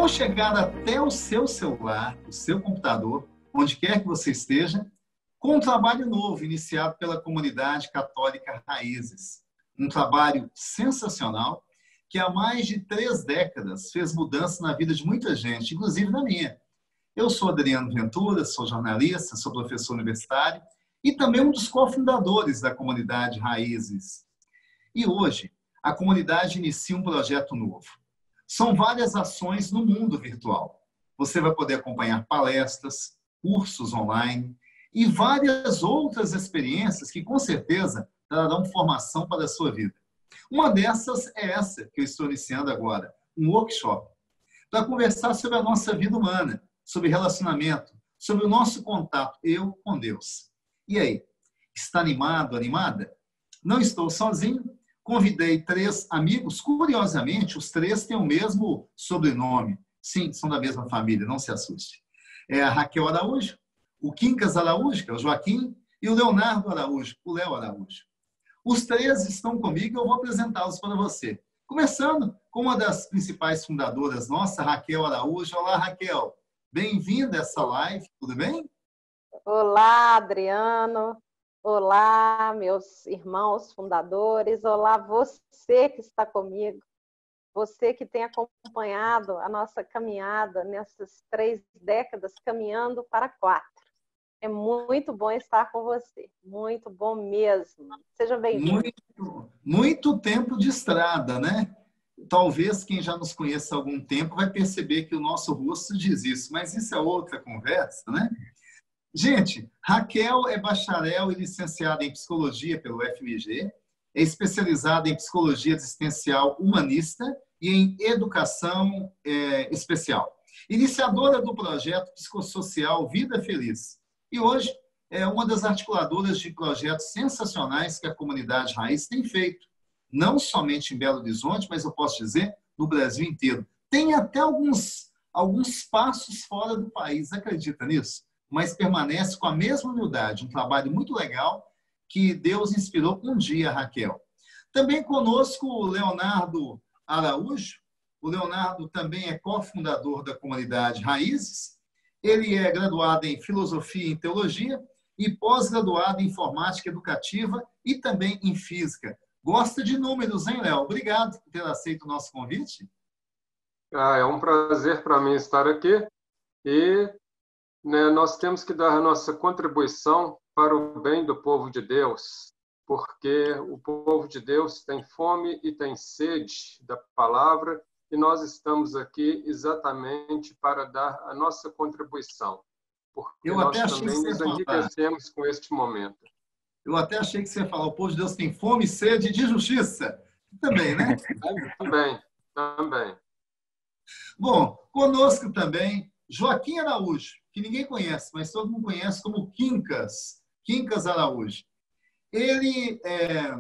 Como chegar até o seu celular, o seu computador, onde quer que você esteja, com um trabalho novo iniciado pela comunidade católica Raízes. Um trabalho sensacional que há mais de 3 décadas fez mudança na vida de muita gente, inclusive na minha. Eu sou Adriano Ventura, sou jornalista, sou professor universitário e também um dos cofundadores da comunidade Raízes. E hoje, a comunidade inicia um projeto novo. São várias ações no mundo virtual. Você vai poder acompanhar palestras, cursos online e várias outras experiências que, com certeza, trarão formação para a sua vida. Uma dessas é essa que eu estou iniciando agora, um workshop, para conversar sobre a nossa vida humana, sobre relacionamento, sobre o nosso contato, eu com Deus. E aí, está animado, animada? Não estou sozinho. Convidei 3 amigos, curiosamente, os 3 têm o mesmo sobrenome. Sim, são da mesma família, não se assuste. É a Raquel Araújo, o Quincas Araújo, que é o Joaquim, e o Leonardo Araújo, o Léo Araújo. Os 3 estão comigo e eu vou apresentá-los para você. Começando com uma das principais fundadoras nossa, Raquel Araújo. Olá, Raquel. Bem-vinda a essa live, tudo bem? Olá, Adriano. Olá, meus irmãos fundadores. Olá, você que está comigo. Você que tem acompanhado a nossa caminhada nessas 3 décadas, caminhando para 4. É muito bom estar com você. Muito bom mesmo. Seja bem-vindo. Muito tempo de estrada, né? Talvez quem já nos conheça há algum tempo vai perceber que o nosso rosto diz isso, mas isso é outra conversa, né? Gente, Raquel é bacharel e licenciada em psicologia pelo FMG, é especializada em psicologia existencial humanista e em educação especial. Iniciadora do projeto psicossocial Vida Feliz. E hoje é uma das articuladoras de projetos sensacionais que a comunidade Raiz tem feito. Não somente em Belo Horizonte, mas eu posso dizer no Brasil inteiro. Tem até alguns passos fora do país, acredita nisso? Mas permanece com a mesma humildade. Um trabalho muito legal que Deus inspirou um dia, Raquel. Também conosco o Leonardo Araújo. O Leonardo também é cofundador da comunidade Raízes. Ele é graduado em Filosofia e Teologia e pós-graduado em Informática Educativa e também em Física. Gosta de números, hein, Léo? Obrigado por ter aceito o nosso convite. É um prazer para mim estar aqui e nós temos que dar a nossa contribuição para o bem do povo de Deus, porque o povo de Deus tem fome e tem sede da palavra e nós estamos aqui exatamente para dar a nossa contribuição, porque nós também nos enriquecemos com este momento. Eu até achei que você ia falar, o povo de Deus tem fome e sede de justiça. Também, né? Também. Bom, conosco também Joaquim Araújo, que ninguém conhece, mas todo mundo conhece como Quincas Araújo. Ele é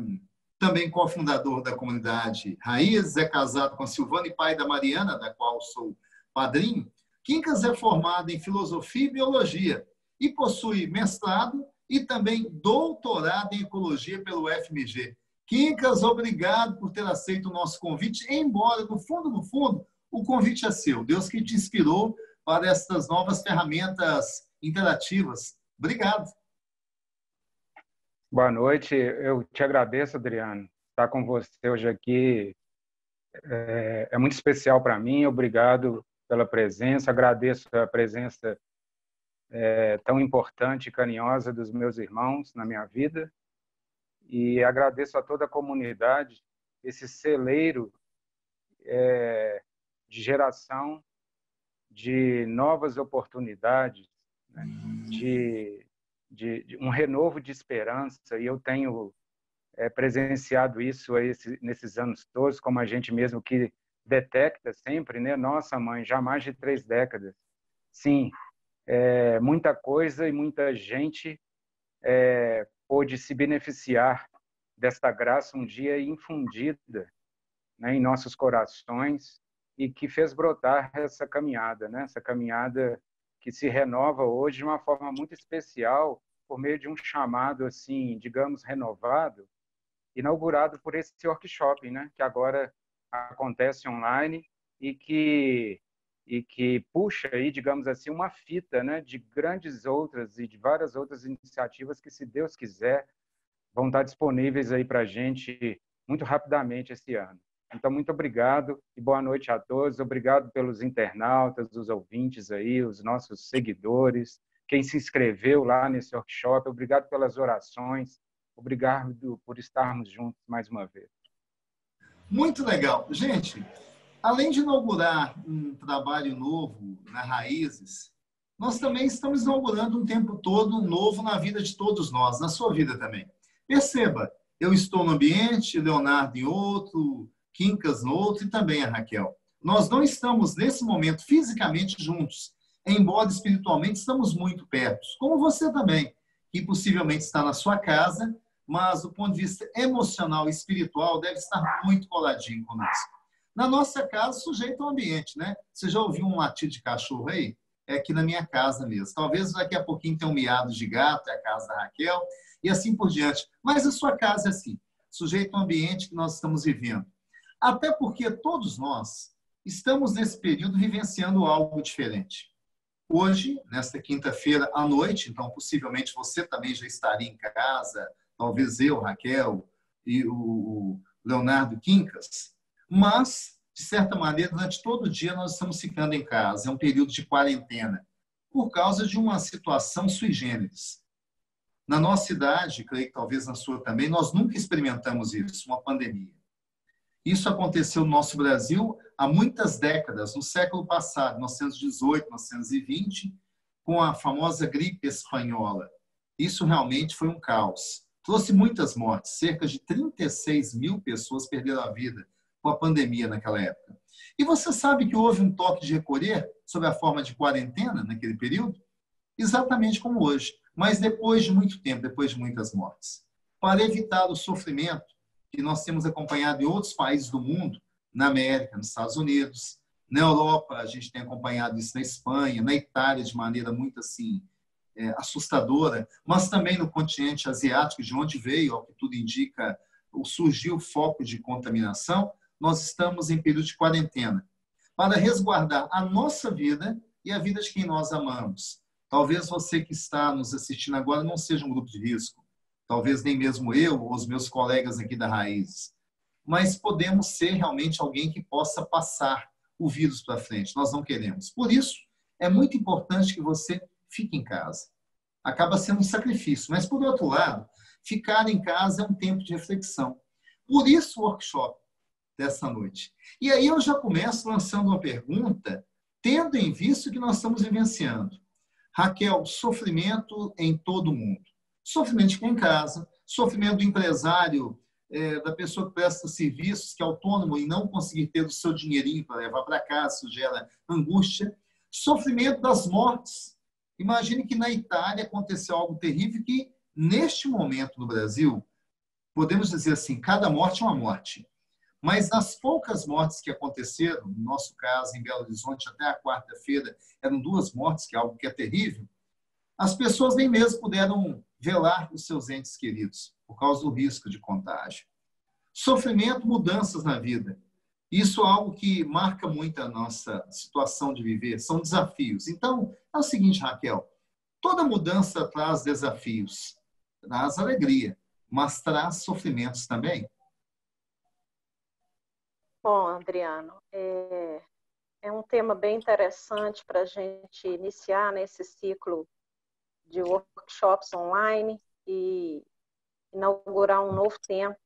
também cofundador da comunidade Raízes, é casado com a Silvana e pai da Mariana, da qual sou padrinho. Quincas é formado em Filosofia e Biologia e possui mestrado e também doutorado em Ecologia pelo FMG. Quincas, obrigado por ter aceito o nosso convite, embora, no fundo, o convite é seu. Deus que te inspirou para essas novas ferramentas interativas. Obrigado. Boa noite. Eu te agradeço, Adriano. Estar com você hoje aqui é muito especial para mim. Obrigado pela presença. Agradeço a presença tão importante e carinhosa dos meus irmãos na minha vida. E agradeço a toda a comunidade, esse celeiro de geração de novas oportunidades, né? de um renovo de esperança, e eu tenho presenciado isso nesses anos todos, como a gente mesmo que detecta sempre, né? Nossa, mãe, já há mais de 3 décadas. Sim, muita coisa e muita gente pôde se beneficiar desta graça um dia infundida, né, em nossos corações e que fez brotar essa caminhada, né? Essa caminhada que se renova hoje de uma forma muito especial por meio de um chamado, assim, digamos, renovado, inaugurado por esse workshop, né? Que agora acontece online e que e que puxa aí, digamos assim, uma fita, né, de grandes outras e de várias outras iniciativas que, se Deus quiser, vão estar disponíveis aí para a gente muito rapidamente esse ano. Então, muito obrigado e boa noite a todos. Obrigado pelos internautas, os ouvintes aí, os nossos seguidores, quem se inscreveu lá nesse workshop. Obrigado pelas orações. Obrigado por estarmos juntos mais uma vez. Muito legal. Gente, além de inaugurar um trabalho novo na Raízes, nós também estamos inaugurando um tempo todo novo na vida de todos nós, na sua vida também. Perceba, eu estou no ambiente, Leonardo em outro, Quincas no outro e também a Raquel. Nós não estamos, nesse momento, fisicamente juntos, embora espiritualmente estamos muito perto, como você também, que possivelmente está na sua casa, mas do ponto de vista emocional e espiritual deve estar muito coladinho conosco. Na nossa casa, sujeito ao ambiente, né? Você já ouviu um latido de cachorro aí? É aqui na minha casa mesmo. Talvez daqui a pouquinho tenha um miado de gato, é a casa da Raquel, e assim por diante. Mas a sua casa é assim, sujeito ao ambiente que nós estamos vivendo. Até porque todos nós estamos nesse período vivenciando algo diferente. Hoje, nesta quinta-feira à noite, então possivelmente você também já estaria em casa, talvez eu, Raquel e o Leonardo Quincas, mas, de certa maneira, durante todo o dia nós estamos ficando em casa. É um período de quarentena, por causa de uma situação sui generis. Na nossa idade, creio que talvez na sua também, nós nunca experimentamos isso, uma pandemia. Isso aconteceu no nosso Brasil há muitas décadas, no século passado, 1918, 1920, com a famosa gripe espanhola. Isso realmente foi um caos. Trouxe muitas mortes, cerca de 36 mil pessoas perderam a vida com a pandemia naquela época. E você sabe que houve um toque de recolher sob a forma de quarentena naquele período? Exatamente como hoje, mas depois de muito tempo, depois de muitas mortes. Para evitar o sofrimento que nós temos acompanhado em outros países do mundo, na América, nos Estados Unidos, na Europa, a gente tem acompanhado isso na Espanha, na Itália, de maneira muito assim, assustadora, mas também no continente asiático, de onde veio, ao que tudo indica, surgiu o foco de contaminação, nós estamos em período de quarentena, para resguardar a nossa vida e a vida de quem nós amamos. Talvez você que está nos assistindo agora não seja um grupo de risco, talvez nem mesmo eu ou os meus colegas aqui da Raízes, mas podemos ser realmente alguém que possa passar o vírus para frente. Nós não queremos. Por isso, é muito importante que você fique em casa. Acaba sendo um sacrifício, mas, por outro lado, ficar em casa é um tempo de reflexão. Por isso, o workshop dessa noite. E aí eu já começo lançando uma pergunta, tendo em vista o que nós estamos vivenciando. Raquel, sofrimento em todo mundo. Sofrimento de quem em casa, sofrimento do empresário, da pessoa que presta serviços, que é autônomo e não conseguir ter o seu dinheirinho para levar para casa, isso gera angústia. Sofrimento das mortes. Imagine que na Itália aconteceu algo terrível que, neste momento no Brasil, podemos dizer assim, cada morte é uma morte. Mas nas poucas mortes que aconteceram, no nosso caso, em Belo Horizonte, até a quarta-feira, eram 2 mortes, que é algo que é terrível, as pessoas nem mesmo puderam velar os seus entes queridos, por causa do risco de contágio. Sofrimento, mudanças na vida. Isso é algo que marca muito a nossa situação de viver, são desafios. Então, é o seguinte, Raquel, toda mudança traz desafios, traz alegria, mas traz sofrimentos também. Bom, Adriano, é um tema bem interessante para a gente iniciar nesse ciclo de workshops online e inaugurar um novo tempo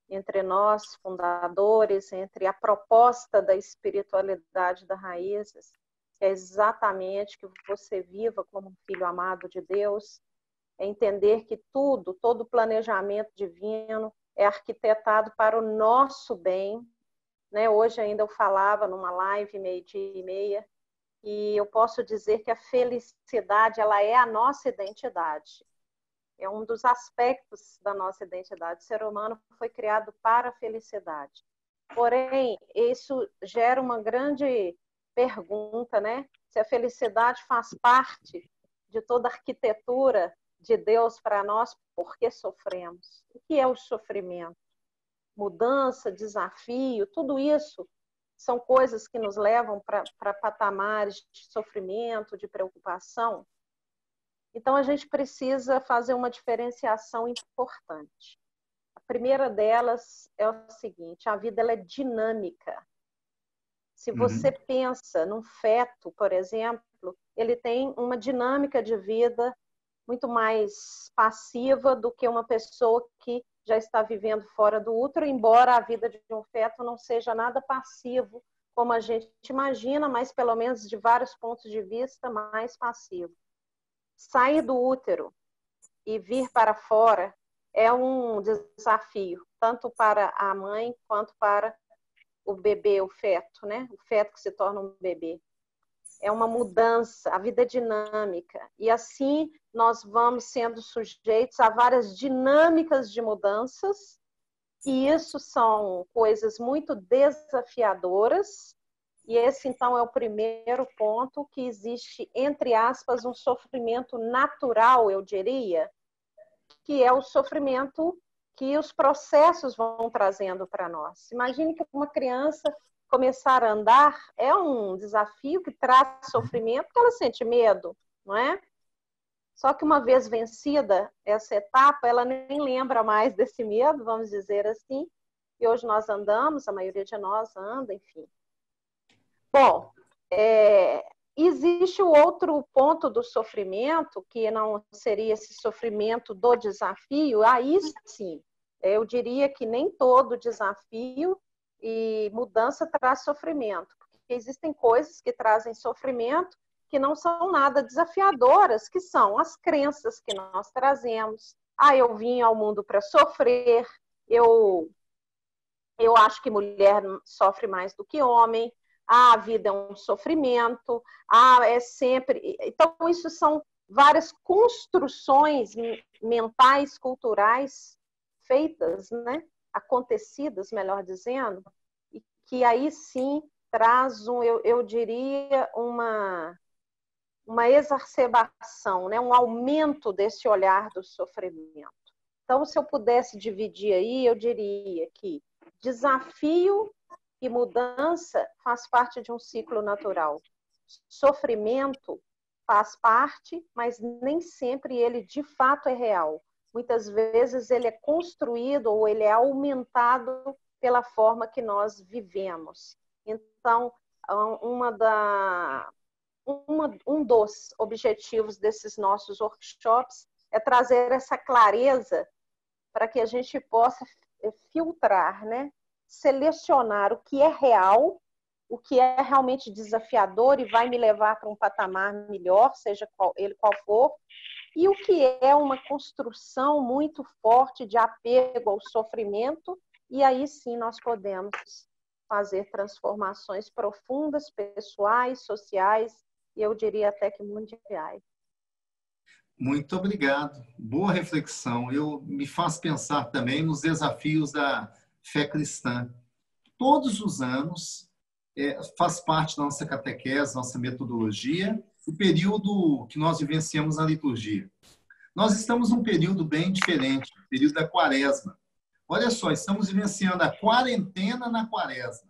entre nós, fundadores, entre a proposta da espiritualidade da Raízes, que é exatamente que você viva como um filho amado de Deus, é entender que todo planejamento divino é arquitetado para o nosso bem, né? Hoje ainda eu falava numa live 12h30, e eu posso dizer que a felicidade ela é a nossa identidade. É um dos aspectos da nossa identidade. O ser humano foi criado para a felicidade. Porém, isso gera uma grande pergunta, né? Se a felicidade faz parte de toda a arquitetura de Deus para nós, por que sofremos? O que é o sofrimento? Mudança, desafio, tudo isso são coisas que nos levam para patamares de sofrimento, de preocupação. Então, a gente precisa fazer uma diferenciação importante. A primeira delas é o seguinte: a vida ela é dinâmica. Se você pensa num feto, por exemplo, ele tem uma dinâmica de vida muito mais passiva do que uma pessoa que já está vivendo fora do útero, embora a vida de um feto não seja nada passivo, como a gente imagina, mas pelo menos de vários pontos de vista mais passivo. Sair do útero e vir para fora é um desafio, tanto para a mãe quanto para o bebê, o feto, né? O feto que se torna um bebê. É uma mudança, a vida é dinâmica. E assim nós vamos sendo sujeitos a várias dinâmicas de mudanças, e isso são coisas muito desafiadoras. E esse, então, é o primeiro ponto, que existe, entre aspas, um sofrimento natural, eu diria, que é o sofrimento que os processos vão trazendo para nós. Imagine que uma criança começar a andar é um desafio que traz sofrimento, porque ela sente medo, não é? Só que uma vez vencida essa etapa, ela nem lembra mais desse medo, vamos dizer assim. E hoje nós andamos, a maioria de nós anda, enfim. Bom, existe o outro ponto do sofrimento, que não seria esse sofrimento do desafio. Aí sim, eu diria que nem todo desafio e mudança traz sofrimento, porque existem coisas que trazem sofrimento que não são nada desafiadoras, que são as crenças que nós trazemos. Eu vim ao mundo para sofrer, eu acho que mulher sofre mais do que homem, a vida é um sofrimento, é sempre... Então, isso são várias construções mentais, culturais, feitas, né? Acontecidas, melhor dizendo, e que aí sim traz, eu diria, uma exacerbação, né? Um aumento desse olhar do sofrimento. Então, se eu pudesse dividir aí, eu diria que desafio e mudança faz parte de um ciclo natural. Sofrimento faz parte, mas nem sempre ele de fato é real. Muitas vezes ele é construído ou ele é aumentado pela forma que nós vivemos. Então, um dos objetivos desses nossos workshops é trazer essa clareza para que a gente possa filtrar, né? Selecionar o que é real, o que é realmente desafiador e vai me levar para um patamar melhor, seja qual for, e o que é uma construção muito forte de apego ao sofrimento, e aí sim nós podemos fazer transformações profundas, pessoais, sociais, e eu diria até que mundiais. Muito obrigado. Boa reflexão. Me faz pensar também nos desafios da fé cristã. Todos os anos faz parte da nossa catequese, nossa metodologia, o período que nós vivenciamos na liturgia. Nós estamos num período bem diferente, o período da quaresma. Olha só, estamos vivenciando a quarentena na quaresma.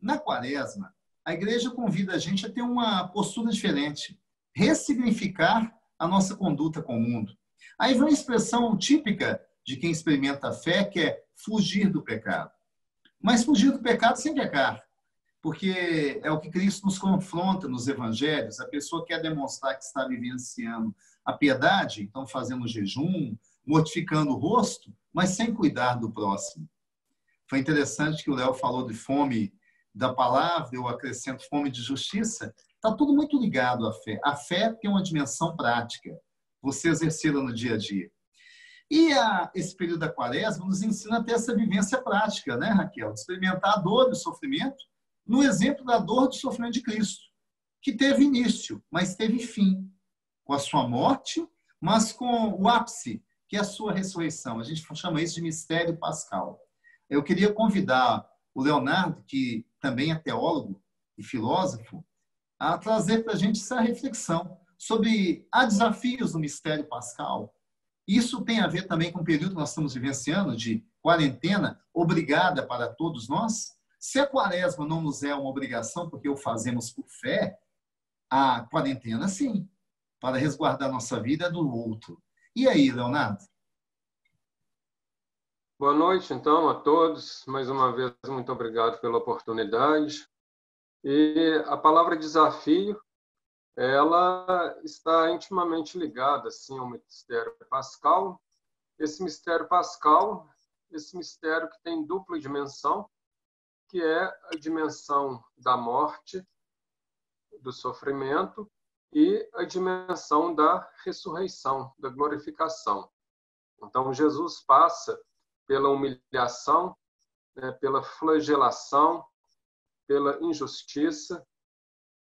Na quaresma, a igreja convida a gente a ter uma postura diferente, ressignificar a nossa conduta com o mundo. Aí vem uma expressão típica de quem experimenta a fé, que é fugir do pecado. Mas fugir do pecado sem pecar, porque é o que Cristo nos confronta nos evangelhos. A pessoa quer demonstrar que está vivenciando a piedade, então fazendo jejum, mortificando o rosto, mas sem cuidar do próximo. Foi interessante que o Léo falou de fome da palavra, eu acrescento fome de justiça. Está tudo muito ligado à fé. A fé tem uma dimensão prática, você exercê-la no dia a dia. E esse período da quaresma nos ensina a ter essa vivência prática, né, Raquel? De experimentar a dor e o sofrimento no exemplo da dor e do sofrimento de Cristo, que teve início, mas teve fim, com a sua morte, mas com o ápice, que é a sua ressurreição. A gente chama isso de mistério pascal. Eu queria convidar o Leonardo, que também é teólogo e filósofo, a trazer para a gente essa reflexão sobre há desafios no mistério pascal. Isso tem a ver também com o período que nós estamos vivenciando de quarentena obrigada para todos nós, Se a quaresma não nos é uma obrigação, porque o fazemos por fé, a quarentena, sim, para resguardar nossa vida do outro. E aí, Leonardo? Boa noite, então, a todos. Mais uma vez, muito obrigado pela oportunidade. E a palavra desafio, ela está intimamente ligada, assim, ao mistério pascal. Esse mistério pascal, esse mistério que tem dupla dimensão, que é a dimensão da morte, do sofrimento, e a dimensão da ressurreição, da glorificação. Então, Jesus passa pela humilhação, né, pela flagelação, pela injustiça,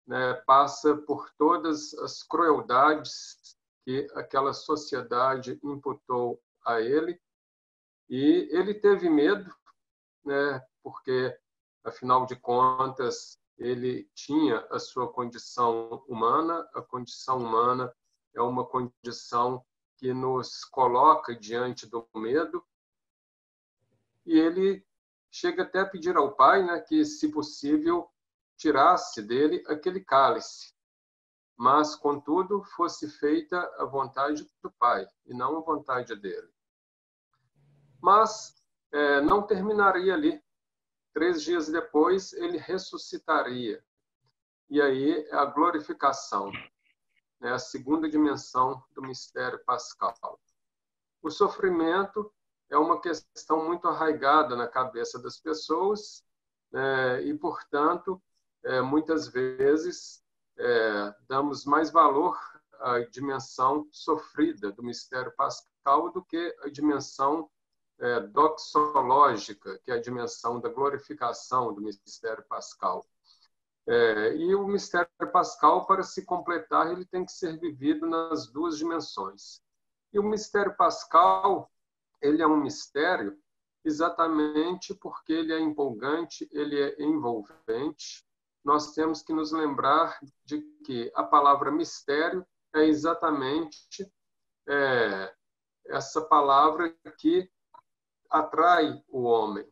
né, passa por todas as crueldades que aquela sociedade imputou a ele, e ele teve medo, né, porque, afinal de contas, ele tinha a sua condição humana. A condição humana é uma condição que nos coloca diante do medo, e ele chega até a pedir ao Pai, né, que, se possível, tirasse dele aquele cálice, mas, contudo, fosse feita a vontade do Pai e não a vontade dele. Mas não terminaria ali. 3 dias depois, ele ressuscitaria. E aí a glorificação, né, a segunda dimensão do mistério pascal. O sofrimento é uma questão muito arraigada na cabeça das pessoas, e, portanto, muitas vezes damos mais valor à dimensão sofrida do mistério pascal do que a dimensão doxológica, que é a dimensão da glorificação do mistério pascal. E o mistério pascal, para se completar, ele tem que ser vivido nas 2 dimensões. E o mistério pascal, ele é um mistério exatamente porque ele é empolgante, ele é envolvente. Nós temos que nos lembrar de que a palavra mistério é exatamente essa palavra que atrai o homem.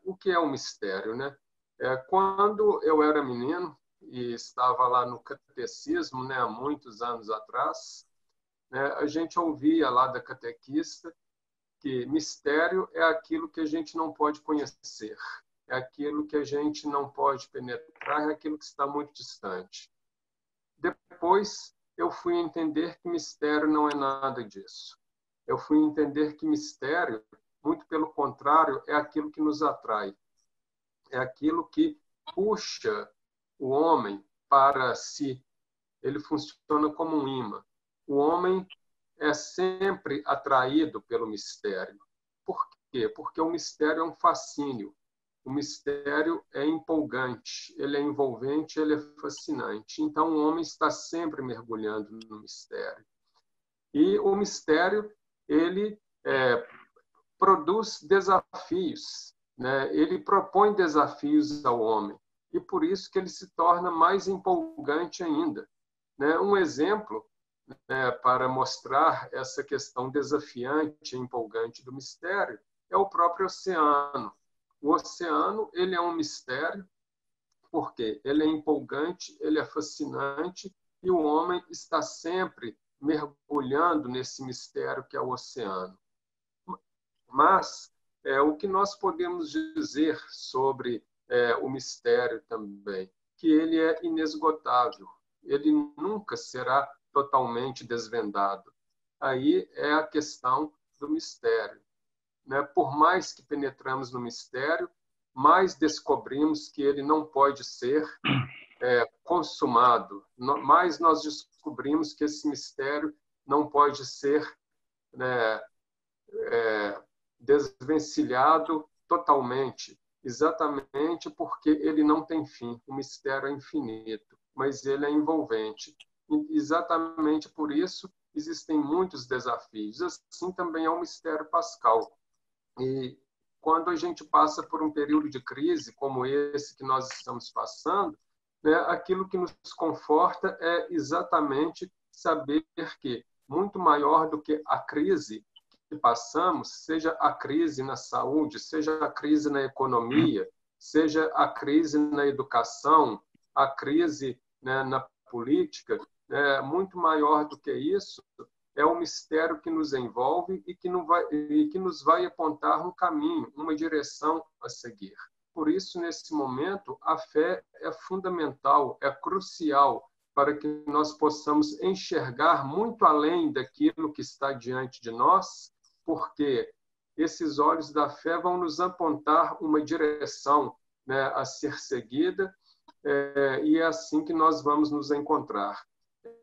O que é o mistério, né? Quando eu era menino e estava lá no catecismo, né, há muitos anos atrás, né, a gente ouvia lá da catequista que mistério é aquilo que a gente não pode conhecer, é aquilo que a gente não pode penetrar, é aquilo que está muito distante. Depois, eu fui entender que mistério não é nada disso. Eu fui entender que mistério, muito pelo contrário, é aquilo que nos atrai. É aquilo que puxa o homem para si. Ele funciona como um imã. O homem é sempre atraído pelo mistério. Por quê? Porque o mistério é um fascínio. O mistério é empolgante, ele é envolvente, ele é fascinante. Então, o homem está sempre mergulhando no mistério. E o mistério, ele produz desafios, né? Ele propõe desafios ao homem. E por isso que ele se torna mais empolgante ainda. Né? Um exemplo, para mostrar essa questão desafiante e empolgante do mistério é o próprio oceano. O oceano, ele é um mistério porque ele é empolgante, ele é fascinante, e o homem está sempre mergulhando nesse mistério que é o oceano. Mas o que nós podemos dizer sobre o mistério também? Que ele é inesgotável, ele nunca será totalmente desvendado. Aí é a questão do mistério. Né? Por mais que penetramos no mistério, mais descobrimos que ele não pode ser consumado, mais nós descobrimos que esse mistério não pode ser desvencilhado totalmente, exatamente porque ele não tem fim. O mistério é infinito, mas ele é envolvente. E exatamente por isso existem muitos desafios. Assim também é o mistério pascal. E quando a gente passa por um período de crise como esse que nós estamos passando, né, aquilo que nos conforta é exatamente saber que, muito maior do que a crise que passamos, seja a crise na saúde, seja a crise na economia, seja a crise na educação, a crise, né, na política, muito maior do que isso, é o mistério que nos envolve e que nos vai apontar um caminho, uma direção a seguir. Por isso, nesse momento, a fé é fundamental, é crucial para que nós possamos enxergar muito além daquilo que está diante de nós, porque esses olhos da fé vão nos apontar uma direção, né, a ser seguida, e é assim que nós vamos nos encontrar.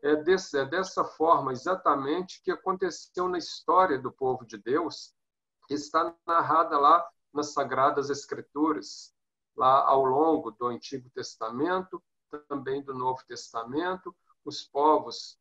É dessa forma, exatamente, que aconteceu na história do povo de Deus, que está narrada lá nas Sagradas Escrituras, lá ao longo do Antigo Testamento, também do Novo Testamento, os povos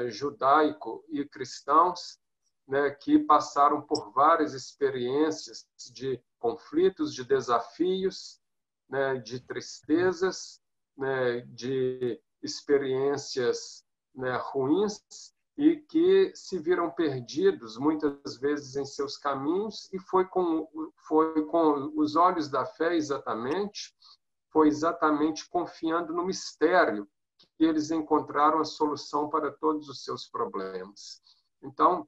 judaico e cristãos, né, que passaram por várias experiências de conflitos, de desafios, né, de tristezas, né, de experiências, né, ruins, e que se viram perdidos muitas vezes em seus caminhos, e foi com os olhos da fé foi exatamente confiando no mistério que eles encontraram a solução para todos os seus problemas. Então,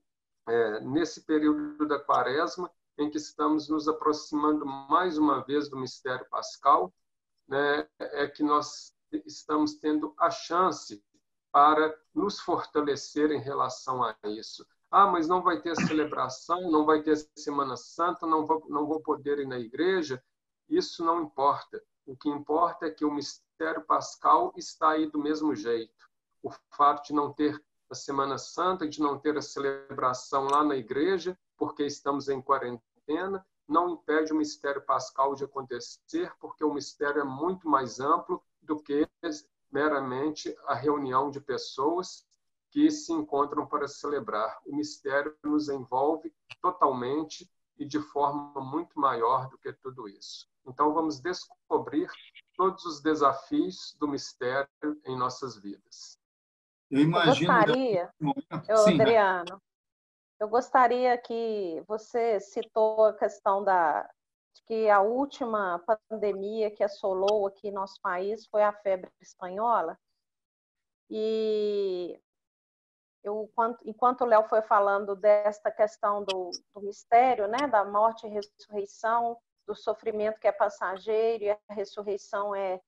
nesse período da Quaresma, em que estamos nos aproximando mais uma vez do mistério pascal, né, é que nós estamos tendo a chance para nos fortalecer em relação a isso. Mas não vai ter celebração, não vai ter Semana Santa, não vou poder ir na igreja. Isso não importa. O que importa é que o mistério pascal está aí do mesmo jeito. O fato de não ter a Semana Santa, de não ter a celebração lá na igreja, porque estamos em quarentena, não impede o mistério pascal de acontecer, porque o mistério é muito mais amplo do que meramente a reunião de pessoas que se encontram para celebrar. O mistério nos envolve totalmente e de forma muito maior do que tudo isso. Então, vamos descobrir todos os desafios do mistério em nossas vidas. Eu imagino... Adriano, eu gostaria que você citou a questão de que a última pandemia que assolou aqui nosso país foi a febre espanhola. E enquanto o Léo foi falando desta questão do mistério, né, da morte e ressurreição, do sofrimento que é passageiro, e a ressurreição é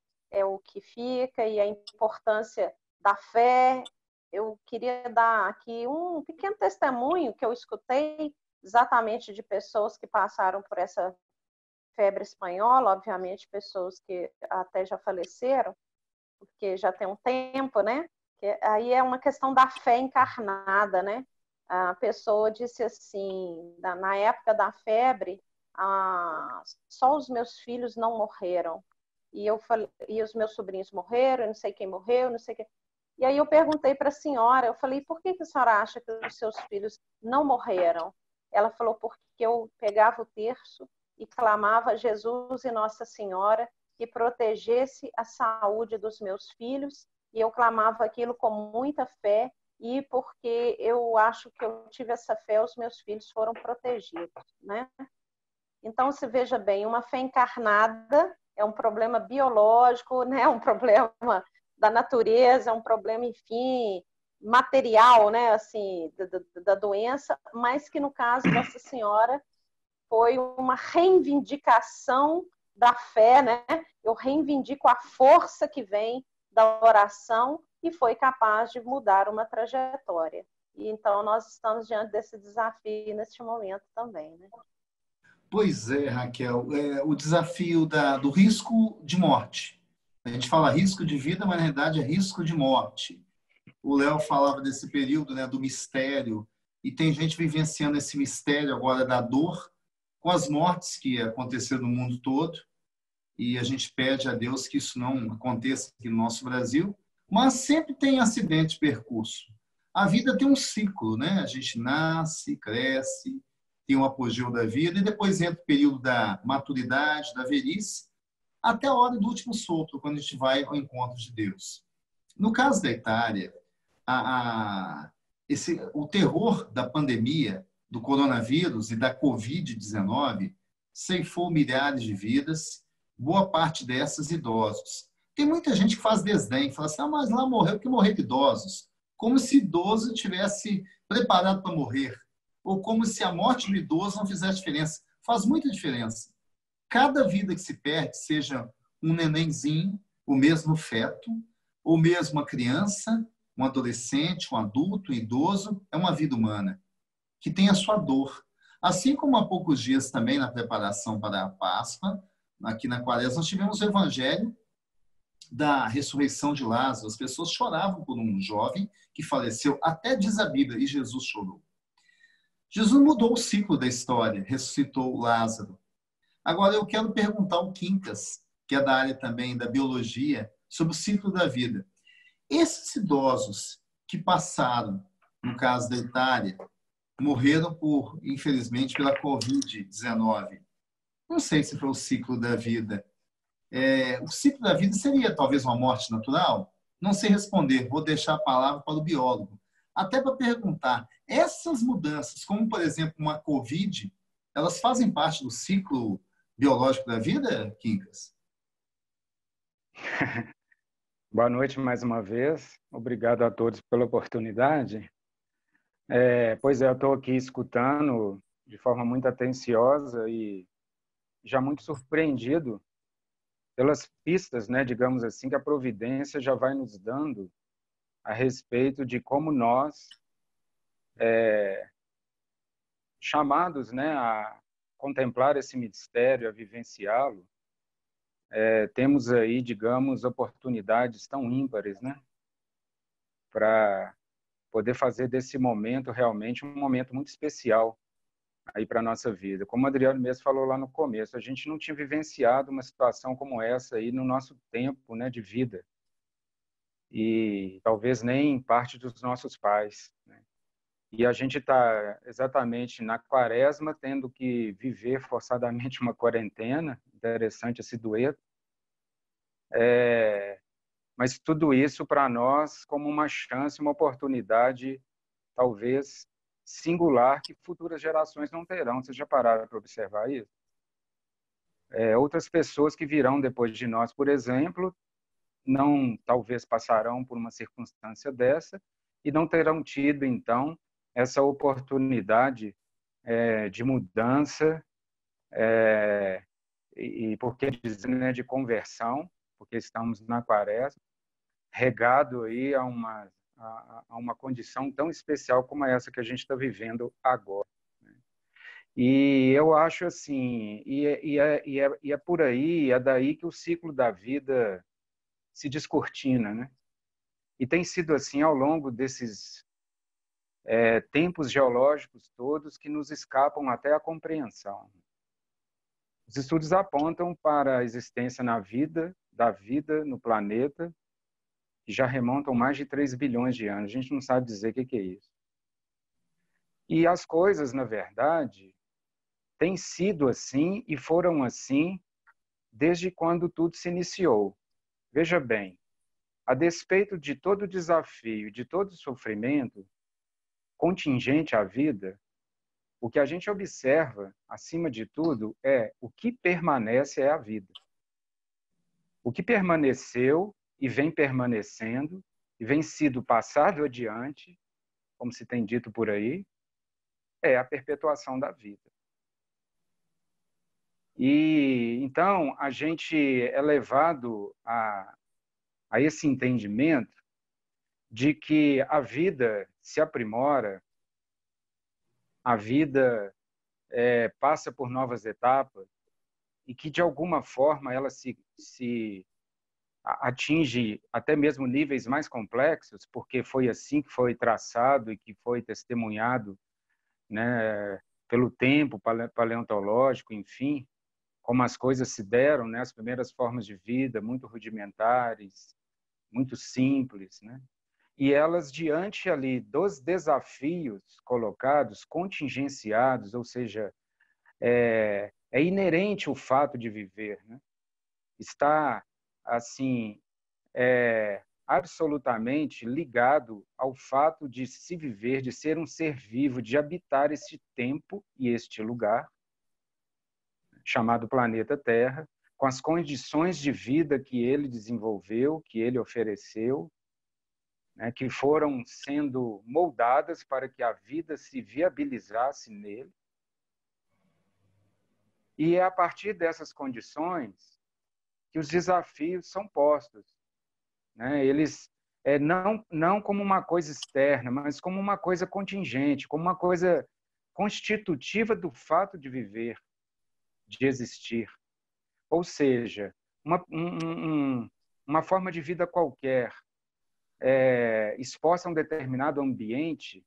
o que fica, e a importância da fé, eu queria dar aqui um pequeno testemunho que eu escutei exatamente de pessoas que passaram por essa febre espanhola, obviamente pessoas que até já faleceram, porque já tem um tempo, né? Que aí é uma questão da fé encarnada, né? A pessoa disse assim, na época da febre, só os meus filhos não morreram. E eu falei, e os meus sobrinhos morreram, não sei quem morreu, não sei quem. E aí eu perguntei para a senhora, eu falei, por que a senhora acha que os seus filhos não morreram? Ela falou, porque eu pegava o terço e clamava a Jesus e Nossa Senhora que protegesse a saúde dos meus filhos, e eu clamava aquilo com muita fé, e porque eu acho que eu tive essa fé, os meus filhos foram protegidos, né? Então, se veja bem, uma fé encarnada é um problema biológico, né? Um problema da natureza, é um problema, enfim, material, né? Assim, da doença, mas que no caso dessa senhora foi uma reivindicação da fé, né? Eu reivindico a força que vem da oração e foi capaz de mudar uma trajetória. E então nós estamos diante desse desafio neste momento também, né? Pois é, Raquel, o desafio do risco de morte. A gente fala risco de vida, mas na realidade é risco de morte. O Léo falava desse período, né, do mistério, e tem gente vivenciando esse mistério agora da dor, com as mortes que aconteceram no mundo todo, e a gente pede a Deus que isso não aconteça aqui no nosso Brasil, mas sempre tem acidente de percurso. A vida tem um ciclo, né? A gente nasce, cresce, tem um apogeu da vida, e depois entra o período da maturidade, da velhice, até a hora do último sopro, quando a gente vai ao encontro de Deus. No caso da Itália, o terror da pandemia, do coronavírus e da Covid-19 ceifou milhares de vidas boa parte dessas idosos. Tem muita gente que faz desdém, fala assim, mas lá morreu porque morreram idosos. Como se idoso tivesse preparado para morrer. Ou como se a morte do idoso não fizesse diferença. Faz muita diferença. Cada vida que se perde, seja um nenenzinho, o mesmo feto, ou mesmo uma criança, um adolescente, um adulto, um idoso, é uma vida humana, que tem a sua dor. Assim como há poucos dias também, na preparação para a Páscoa, aqui na Quaresma, nós tivemos o evangelho da ressurreição de Lázaro. As pessoas choravam por um jovem que faleceu, até diz a Bíblia, e Jesus chorou. Jesus mudou o ciclo da história, ressuscitou Lázaro. Agora eu quero perguntar ao Quincas, que é da área também da biologia, sobre o ciclo da vida. Esses idosos que passaram, no caso da Itália, morreram por, infelizmente, pela Covid-19. Não sei se foi o ciclo da vida. O ciclo da vida seria talvez uma morte natural? Não sei responder, vou deixar a palavra para o biólogo. Até para perguntar, essas mudanças, como por exemplo uma Covid, elas fazem parte do ciclo biológico da vida, Quincas? Boa noite mais uma vez. Obrigado a todos pela oportunidade. Pois é, eu estou aqui escutando de forma muito atenciosa e já muito surpreendido pelas pistas, né, digamos assim, que a providência já vai nos dando a respeito de como nós, chamados, né, a contemplar esse mistério, a vivenciá-lo, temos aí, digamos, oportunidades tão ímpares, né, para poder fazer desse momento realmente um momento muito especial aí para a nossa vida. Como o Adriano mesmo falou lá no começo, a gente não tinha vivenciado uma situação como essa aí no nosso tempo, né, de vida. E talvez nem parte dos nossos pais, né? E a gente está exatamente na quaresma, tendo que viver forçadamente uma quarentena. Interessante esse dueto. Mas tudo isso para nós como uma chance, uma oportunidade, talvez singular, que futuras gerações não terão. Vocês já pararam para observar isso? Outras pessoas que virão depois de nós, por exemplo, não talvez passarão por uma circunstância dessa e não terão tido, então, essa oportunidade de mudança, e por que dizer, né, de conversão, porque estamos na quaresma, regado aí a uma condição tão especial como essa que a gente está vivendo agora. E eu acho assim, e é por aí, é daí que o ciclo da vida se descortina, né? E tem sido assim ao longo desses tempos geológicos todos que nos escapam até a compreensão. Os estudos apontam para a existência da vida no planeta, que já remontam mais de 3 bilhões de anos. A gente não sabe dizer o que é isso. E as coisas, na verdade, têm sido assim e foram assim desde quando tudo se iniciou. Veja bem, a despeito de todo o desafio, de todo o sofrimento contingente à vida, o que a gente observa, acima de tudo, o que permanece é a vida. O que permaneceu e vem permanecendo e vem sido passado adiante, como se tem dito por aí, é a perpetuação da vida. E então a gente é levado a esse entendimento de que a vida se aprimora, a vida passa por novas etapas e que de alguma forma ela se atinge até mesmo níveis mais complexos, porque foi assim que foi traçado e que foi testemunhado, né, pelo tempo paleontológico, enfim, como as coisas se deram, né, as primeiras formas de vida muito rudimentares, muito simples, né? E elas, diante ali dos desafios colocados, contingenciados, ou seja, é inerente o fato de viver, né? Está, assim, absolutamente ligado ao fato de se viver, de ser um ser vivo, de habitar este tempo e este lugar, chamado planeta Terra, com as condições de vida que ele desenvolveu, que ele ofereceu, né, que foram sendo moldadas para que a vida se viabilizasse nele. E é a partir dessas condições que os desafios são postos, né? Eles não como uma coisa externa, mas como uma coisa contingente, como uma coisa constitutiva do fato de viver, de existir. Ou seja, uma forma de vida qualquer, exposta a um determinado ambiente,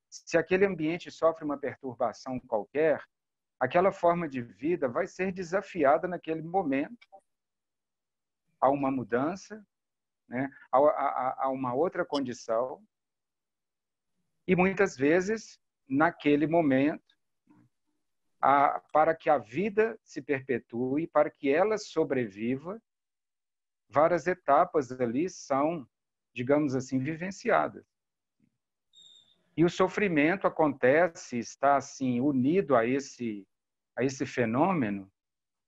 se aquele ambiente sofre uma perturbação qualquer, aquela forma de vida vai ser desafiada naquele momento a uma mudança, né, a uma outra condição, e muitas vezes, naquele momento, para que a vida se perpetue, para que ela sobreviva, várias etapas ali são, digamos assim, vivenciadas. E o sofrimento acontece, está assim unido a esse fenômeno,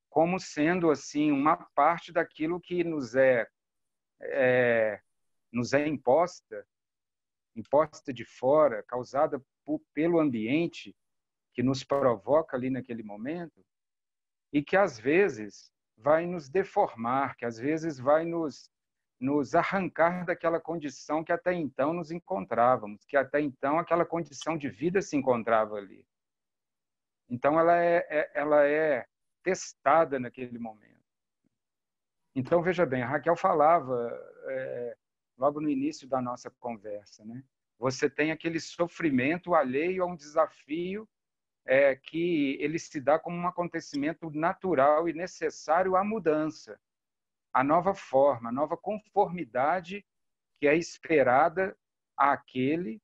como sendo assim uma parte daquilo que nos é imposta de fora, causada pelo ambiente que nos provoca ali naquele momento, e que às vezes vai nos deformar, que às vezes vai nos arrancar daquela condição que até então nos encontrávamos, que até então aquela condição de vida se encontrava ali. Então ela é testada naquele momento. Então veja bem, a Raquel falava logo no início da nossa conversa, né? Você tem aquele sofrimento alheio a um desafio que ele se dá como um acontecimento natural e necessário à mudança, à nova forma, à nova conformidade que é esperada àquele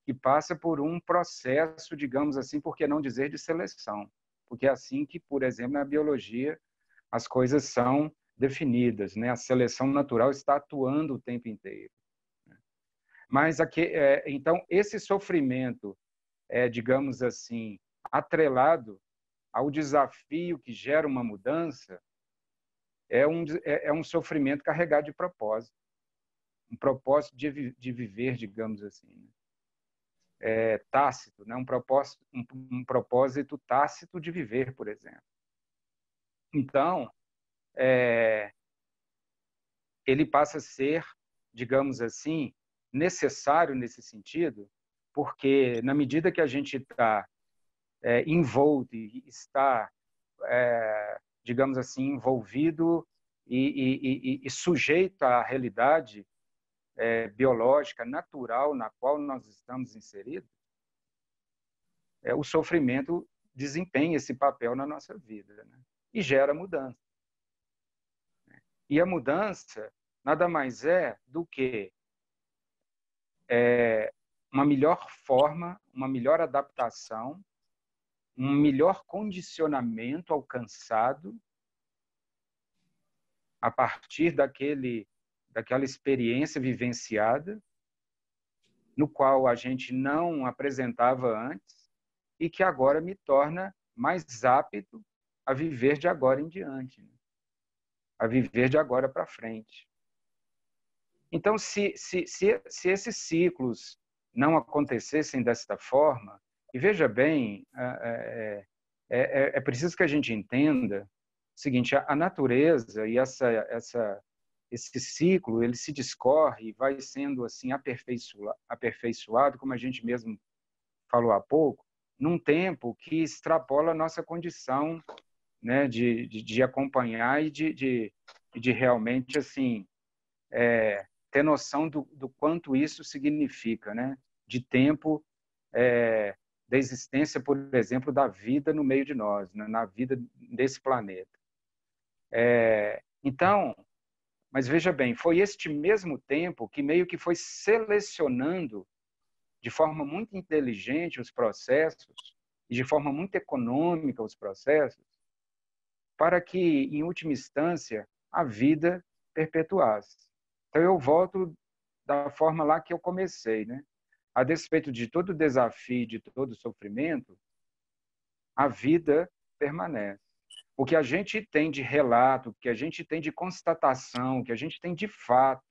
que passa por um processo, digamos assim, por que não dizer de seleção? Porque é assim que, por exemplo, na biologia, as coisas são definidas, né? A seleção natural está atuando o tempo inteiro. Mas aqui, então, esse sofrimento, digamos assim, atrelado ao desafio que gera uma mudança, é um sofrimento carregado de propósito, um propósito de viver, digamos assim, né? Tácito, né? Um propósito tácito de viver, por exemplo. Então, ele passa a ser, digamos assim, necessário nesse sentido, porque na medida que a gente está envolto e está, digamos assim, envolvido e sujeito à realidade biológica, natural, na qual nós estamos inseridos, o sofrimento desempenha esse papel na nossa vida, né? E gera mudança. E a mudança nada mais é do que uma melhor forma, uma melhor adaptação, um melhor condicionamento alcançado a partir daquela experiência vivenciada, no qual a gente não apresentava antes e que agora me torna mais apto a viver de agora em diante, né? A viver de agora para frente. Então, se esses ciclos não acontecessem desta forma, e veja bem, é preciso que a gente entenda o seguinte: a natureza e esse ciclo, ele se discorre e vai sendo assim aperfeiçoado, como a gente mesmo falou há pouco, num tempo que extrapola a nossa condição, né, de acompanhar e de realmente assim ter noção do quanto isso significa, né, de tempo, da existência, por exemplo, da vida no meio de nós, né, na vida desse planeta. Então, mas veja bem, foi este mesmo tempo que meio que foi selecionando de forma muito inteligente os processos e de forma muito econômica os processos, para que, em última instância, a vida perpetuasse. Então, eu volto da forma lá que eu comecei, né? A despeito de todo desafio, de todo sofrimento, a vida permanece. o que a gente tem de relato, o que a gente tem de constatação, o que a gente tem de fato,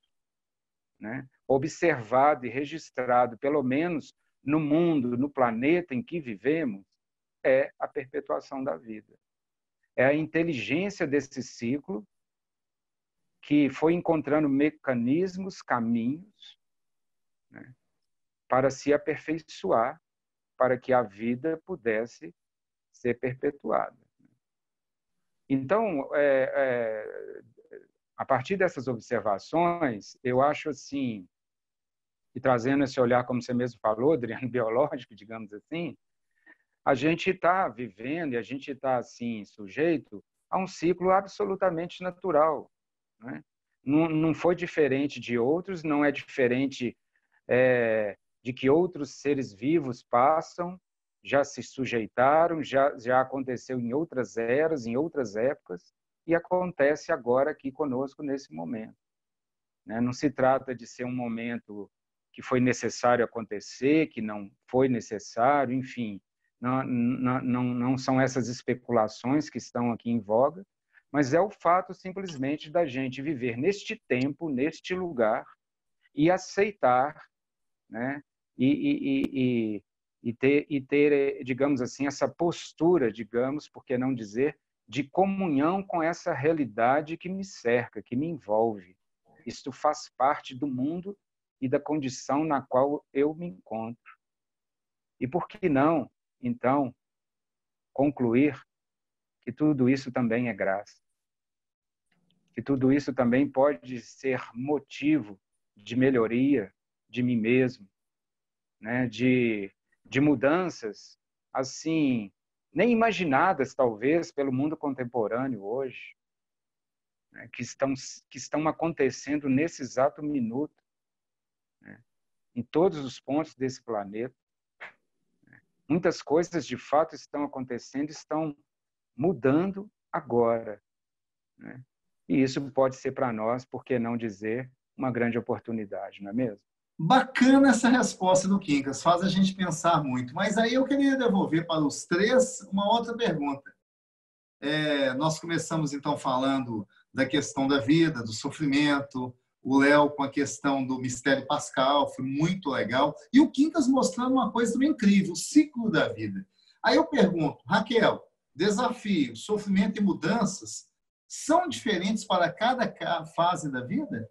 né, observado e registrado, pelo menos no mundo, no planeta em que vivemos, é a perpetuação da vida. É a inteligência desse ciclo que foi encontrando mecanismos, caminhos, né, para se aperfeiçoar, para que a vida pudesse ser perpetuada. Então, a partir dessas observações, eu acho assim, e trazendo esse olhar, como você mesmo falou, Adriano, biológico, digamos assim, a gente está vivendo e a gente está assim sujeito a um ciclo absolutamente natural, né? Não foi diferente de outros, não é diferente de que outros seres vivos passam, já se sujeitaram, já aconteceu em outras eras, em outras épocas, e acontece agora aqui conosco nesse momento, né? Não se trata de ser um momento que foi necessário acontecer, que não foi necessário, enfim, não são essas especulações que estão aqui em voga, mas é o fato simplesmente da gente viver neste tempo, neste lugar, e aceitar, né? E ter, digamos assim, essa postura, digamos, por que não dizer, de comunhão com essa realidade que me cerca, que me envolve. Isto faz parte do mundo e da condição na qual eu me encontro. E por que não, então, concluir que tudo isso também é graça? Que tudo isso também pode ser motivo de melhoria de mim mesmo, né? De mudanças assim nem imaginadas talvez pelo mundo contemporâneo hoje, né? que estão acontecendo nesse exato minuto, né? Em todos os pontos desse planeta. Muitas coisas de fato estão acontecendo, estão mudando agora, né? E isso pode ser para nós, por que não dizer, uma grande oportunidade, não é mesmo? Bacana essa resposta do Quincas, faz a gente pensar muito. Mas aí eu queria devolver para os três uma outra pergunta. Nós começamos, então, falando da questão da vida, do sofrimento, o Léo com a questão do mistério pascal, foi muito legal. E o Quincas mostrando uma coisa também incrível, o ciclo da vida. Aí eu pergunto, Raquel, desafio, sofrimento e mudanças são diferentes para cada fase da vida?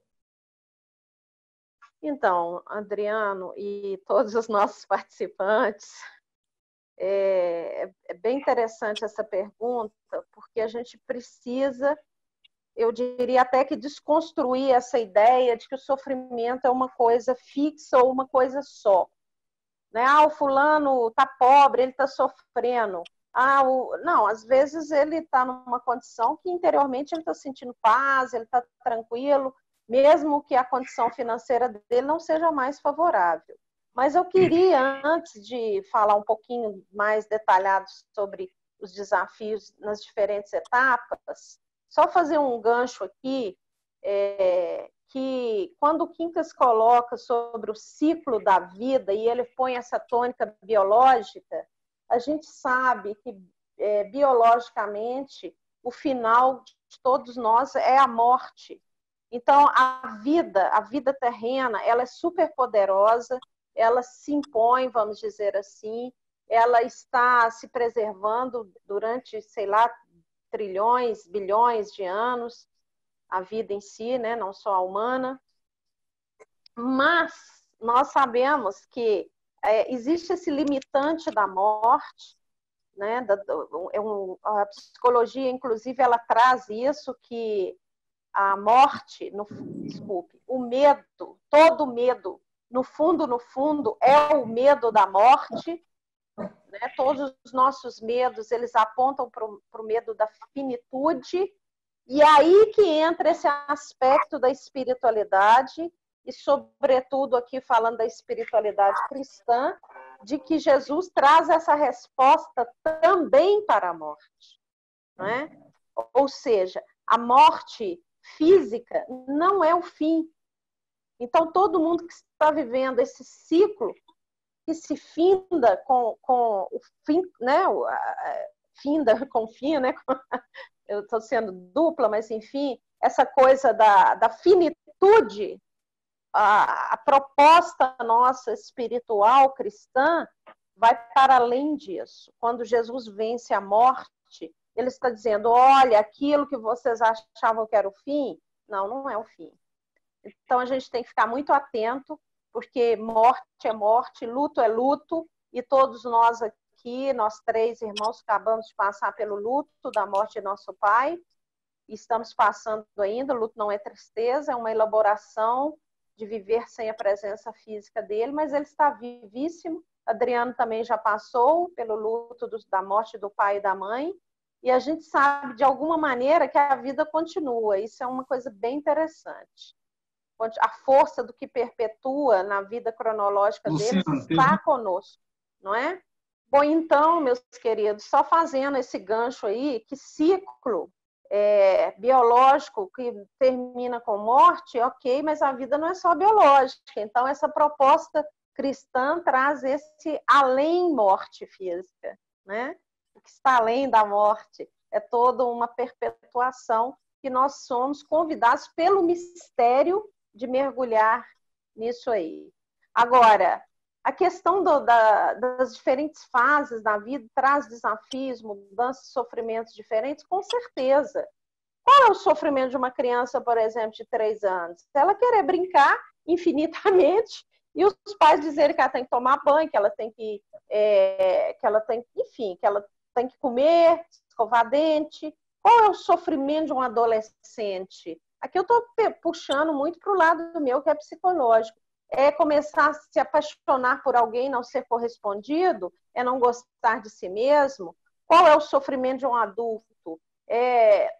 Então, Adriano e todos os nossos participantes, é bem interessante essa pergunta, porque a gente precisa, eu diria até que desconstruir essa ideia de que o sofrimento é uma coisa fixa ou uma coisa só. Né? O fulano está pobre, ele está sofrendo. Não, às vezes ele está numa condição que interiormente ele está sentindo paz, ele está tranquilo, mesmo que a condição financeira dele não seja mais favorável. Mas eu queria, antes de falar um pouquinho mais detalhado sobre os desafios nas diferentes etapas, só fazer um gancho aqui, que quando o Quincas coloca sobre o ciclo da vida e ele põe essa tônica biológica, a gente sabe que biologicamente o final de todos nós é a morte. Então a vida terrena, ela é super poderosa, ela se impõe, vamos dizer assim, ela está se preservando durante, sei lá, trilhões, bilhões de anos, a vida em si, né? Não só a humana. Mas nós sabemos que existe esse limitante da morte, né? A psicologia, inclusive, ela traz isso, que a morte, desculpe, o medo, todo medo, no fundo, é o medo da morte, né? Todos os nossos medos, eles apontam para o medo da finitude, e aí que entra esse aspecto da espiritualidade, e sobretudo aqui falando da espiritualidade cristã, de que Jesus traz essa resposta também para a morte, né? Ou seja, a morte física não é o fim. Então, todo mundo que está vivendo esse ciclo, que se finda com o fim, né? finda com fim, né? Eu estou sendo dupla, mas enfim, essa coisa da finitude, a proposta nossa espiritual cristã vai para além disso. Quando Jesus vence a morte, ele está dizendo, olha, aquilo que vocês achavam que era o fim, não é o fim. Então, a gente tem que ficar muito atento, porque morte é morte, luto é luto, e todos nós aqui, nós 3 irmãos, acabamos de passar pelo luto da morte de nosso pai, e estamos passando ainda, o luto não é tristeza, é uma elaboração de viver sem a presença física dele, mas ele está vivíssimo. Adriano também já passou pelo luto da morte do pai e da mãe, e a gente sabe, de alguma maneira, que a vida continua. Isso é uma coisa bem interessante. A força do que perpetua na vida cronológica deles está conosco, não é? Bom, então, meus queridos, só fazendo esse gancho aí, que ciclo biológico que termina com morte, ok, mas a vida não é só biológica. Então, essa proposta cristã traz esse além morte física, né? O que está além da morte é toda uma perpetuação que nós somos convidados pelo mistério de mergulhar nisso aí. Agora, a questão das diferentes fases da vida traz desafios, mudanças, sofrimentos diferentes, com certeza. Qual é o sofrimento de uma criança, por exemplo, de 3 anos? Ela querer brincar infinitamente e os pais dizerem que ela tem que tomar banho, que ela tem que, enfim, que ela tem que comer, escovar dente. Qual é o sofrimento de um adolescente? Aqui eu estou puxando muito para o lado meu, que é psicológico. É começar a se apaixonar por alguém, não ser correspondido, é não gostar de si mesmo. Qual é o sofrimento de um adulto? É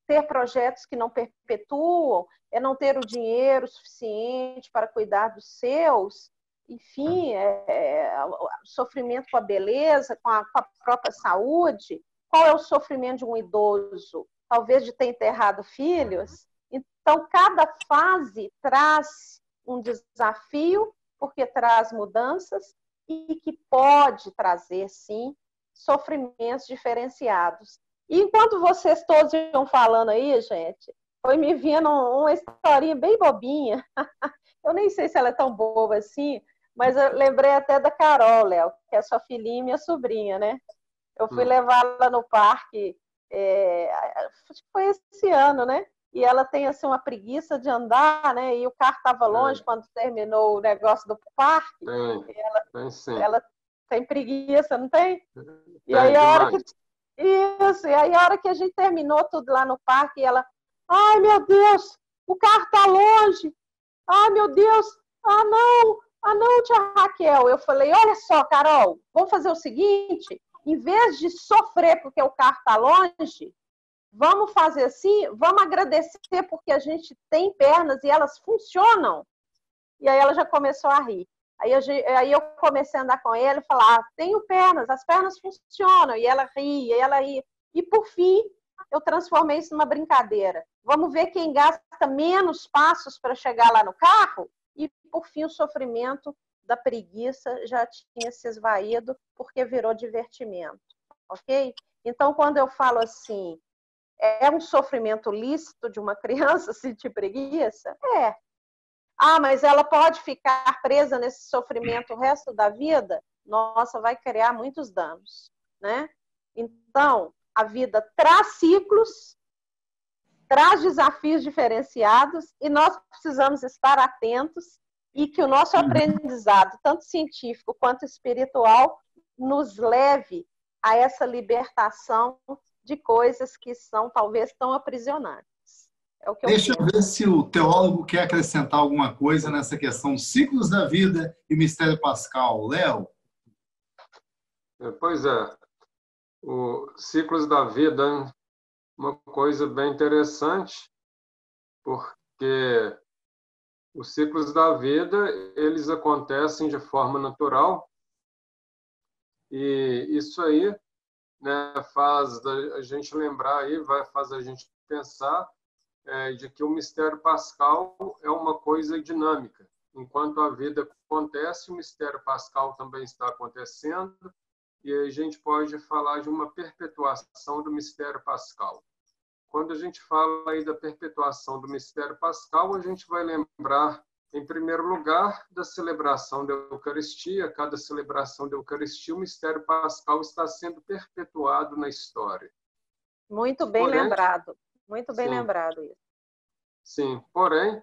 ter projetos que não perpetuam, é não ter o dinheiro suficiente para cuidar dos seus, enfim, sofrimento com a beleza, com a própria saúde. Qual é o sofrimento de um idoso? Talvez de ter enterrado filhos. Então, cada fase traz um desafio, porque traz mudanças e que pode trazer, sim, sofrimentos diferenciados. E enquanto vocês todos iam falando aí, gente, foi me vindo uma historinha bem bobinha. Eu nem sei se ela é tão boba assim, mas eu lembrei até da Carol, Léo, que é sua filhinha e minha sobrinha, né? Eu fui levá-la no parque, acho que foi esse ano, né? E ela tem assim uma preguiça de andar, né? E o carro estava longe quando terminou o negócio do parque. Ela tem preguiça, não tem? E aí a hora que isso, e aí a hora que a gente terminou tudo lá no parque, ela, ai meu Deus, o carro está longe. Ai meu Deus, ah não, tia Raquel. Eu falei, olha só, Carol, vamos fazer o seguinte, em vez de sofrer porque o carro está longe, vamos fazer assim, vamos agradecer porque a gente tem pernas e elas funcionam. E aí ela já começou a rir. Aí eu comecei a andar com ela e falar, tenho pernas, as pernas funcionam. E ela ria. E por fim, eu transformei isso numa brincadeira. Vamos ver quem gasta menos passos para chegar lá no carro? E por fim, o sofrimento da preguiça já tinha se esvaído porque virou divertimento. Ok? Então, quando eu falo assim, é um sofrimento lícito de uma criança sentir preguiça? É. Ah, mas ela pode ficar presa nesse sofrimento o resto da vida? Nossa, vai criar muitos danos, né? Então, a vida traz ciclos, traz desafios diferenciados e nós precisamos estar atentos e que o nosso aprendizado, tanto científico quanto espiritual, nos leve a essa libertação de coisas que são talvez tão aprisionantes. É o que Deixa eu ver se o teólogo quer acrescentar alguma coisa nessa questão ciclos da vida e mistério pascal. Léo? Pois é. O ciclos da vida é uma coisa bem interessante, porque os ciclos da vida, eles acontecem de forma natural e isso aí, né, faz a gente lembrar aí, faz a gente pensar de que o mistério pascal é uma coisa dinâmica. Enquanto a vida acontece, o mistério pascal também está acontecendo e a gente pode falar de uma perpetuação do mistério pascal. Quando a gente fala aí da perpetuação do mistério pascal, a gente vai lembrar, em primeiro lugar, da celebração da Eucaristia. Cada celebração da Eucaristia, o mistério pascal está sendo perpetuado na história. Muito bem Porém, lembrado. Muito bem sim, lembrado isso. Sim, porém,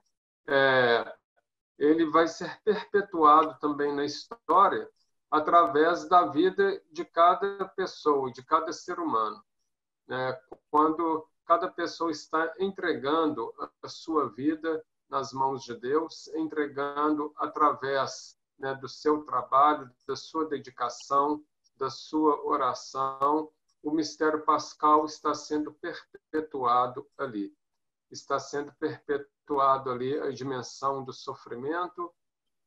ele vai ser perpetuado também na história através da vida de cada pessoa, de cada ser humano, né? Quando cada pessoa está entregando a sua vida nas mãos de Deus, entregando através, né, do seu trabalho, da sua dedicação, da sua oração, o mistério pascal está sendo perpetuado ali. Está sendo perpetuado ali a dimensão do sofrimento,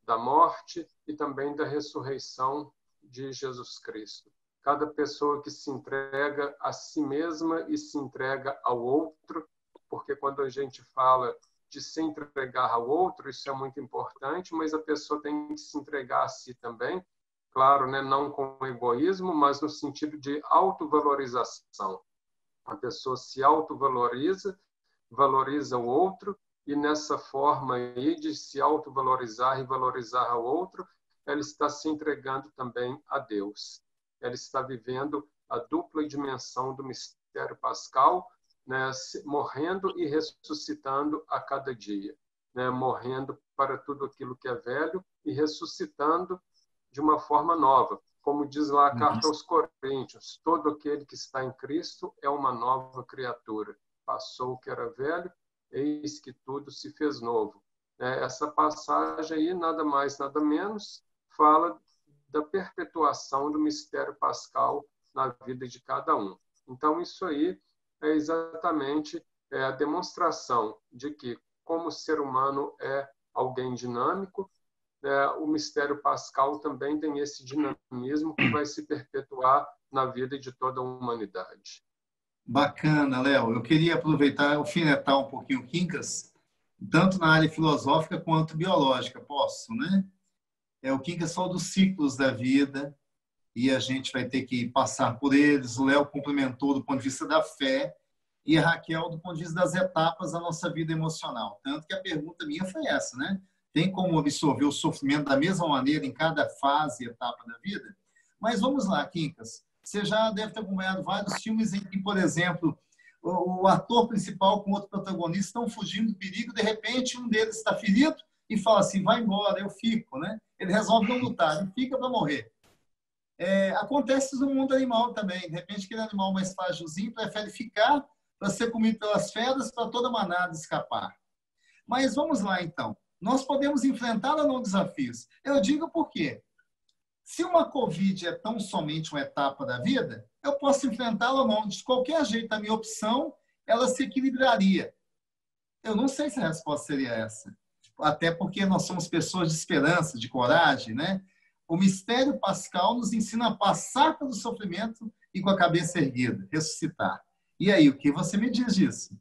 da morte e também da ressurreição de Jesus Cristo. Cada pessoa que se entrega a si mesma e se entrega ao outro, porque quando a gente fala de se entregar ao outro, isso é muito importante, mas a pessoa tem que se entregar a si também, claro, né, não com egoísmo, mas no sentido de autovalorização. A pessoa se autovaloriza, valoriza o outro, e nessa forma aí de se autovalorizar e valorizar ao outro, ela está se entregando também a Deus. Ela está vivendo a dupla dimensão do mistério pascal, né, morrendo e ressuscitando a cada dia, né, morrendo para tudo aquilo que é velho e ressuscitando de uma forma nova. Como diz lá a carta aos Coríntios, todo aquele que está em Cristo é uma nova criatura. Passou o que era velho, eis que tudo se fez novo. Essa passagem aí, nada mais, nada menos, fala da perpetuação do mistério pascal na vida de cada um. Então, isso aí é exatamente a demonstração de que, como o ser humano é alguém dinâmico, o mistério pascal também tem esse dinamismo que vai se perpetuar na vida de toda a humanidade. Bacana, Léo. Eu queria aproveitar e alfinetar um pouquinho o Quincas, tanto na área filosófica quanto biológica. Posso, né? O Quincas falou dos ciclos da vida e a gente vai ter que passar por eles. O Léo complementou do ponto de vista da fé e a Raquel do ponto de vista das etapas da nossa vida emocional. Tanto que a pergunta minha foi essa, né? Tem como absorver o sofrimento da mesma maneira em cada fase e etapa da vida? Mas vamos lá, Quincas. Você já deve ter acompanhado vários filmes em que, por exemplo, o ator principal com outro protagonista estão fugindo do perigo, de repente um deles está ferido e fala assim, vai embora, eu fico, né? Ele resolve não lutar, ele fica para morrer. Acontece no mundo animal também. De repente, aquele animal mais frágilzinho prefere ficar para ser comido pelas feras, para toda a manada escapar. Mas vamos lá, então. Nós podemos enfrentar ou não desafios? Eu digo por quê. Se uma Covid é tão somente uma etapa da vida, eu posso enfrentá-la ou não. De qualquer jeito, a minha opção, ela se equilibraria. Eu não sei se a resposta seria essa. Até porque nós somos pessoas de esperança, de coragem, né? O mistério pascal nos ensina a passar pelo sofrimento e com a cabeça erguida, ressuscitar. E aí, o que você me diz disso?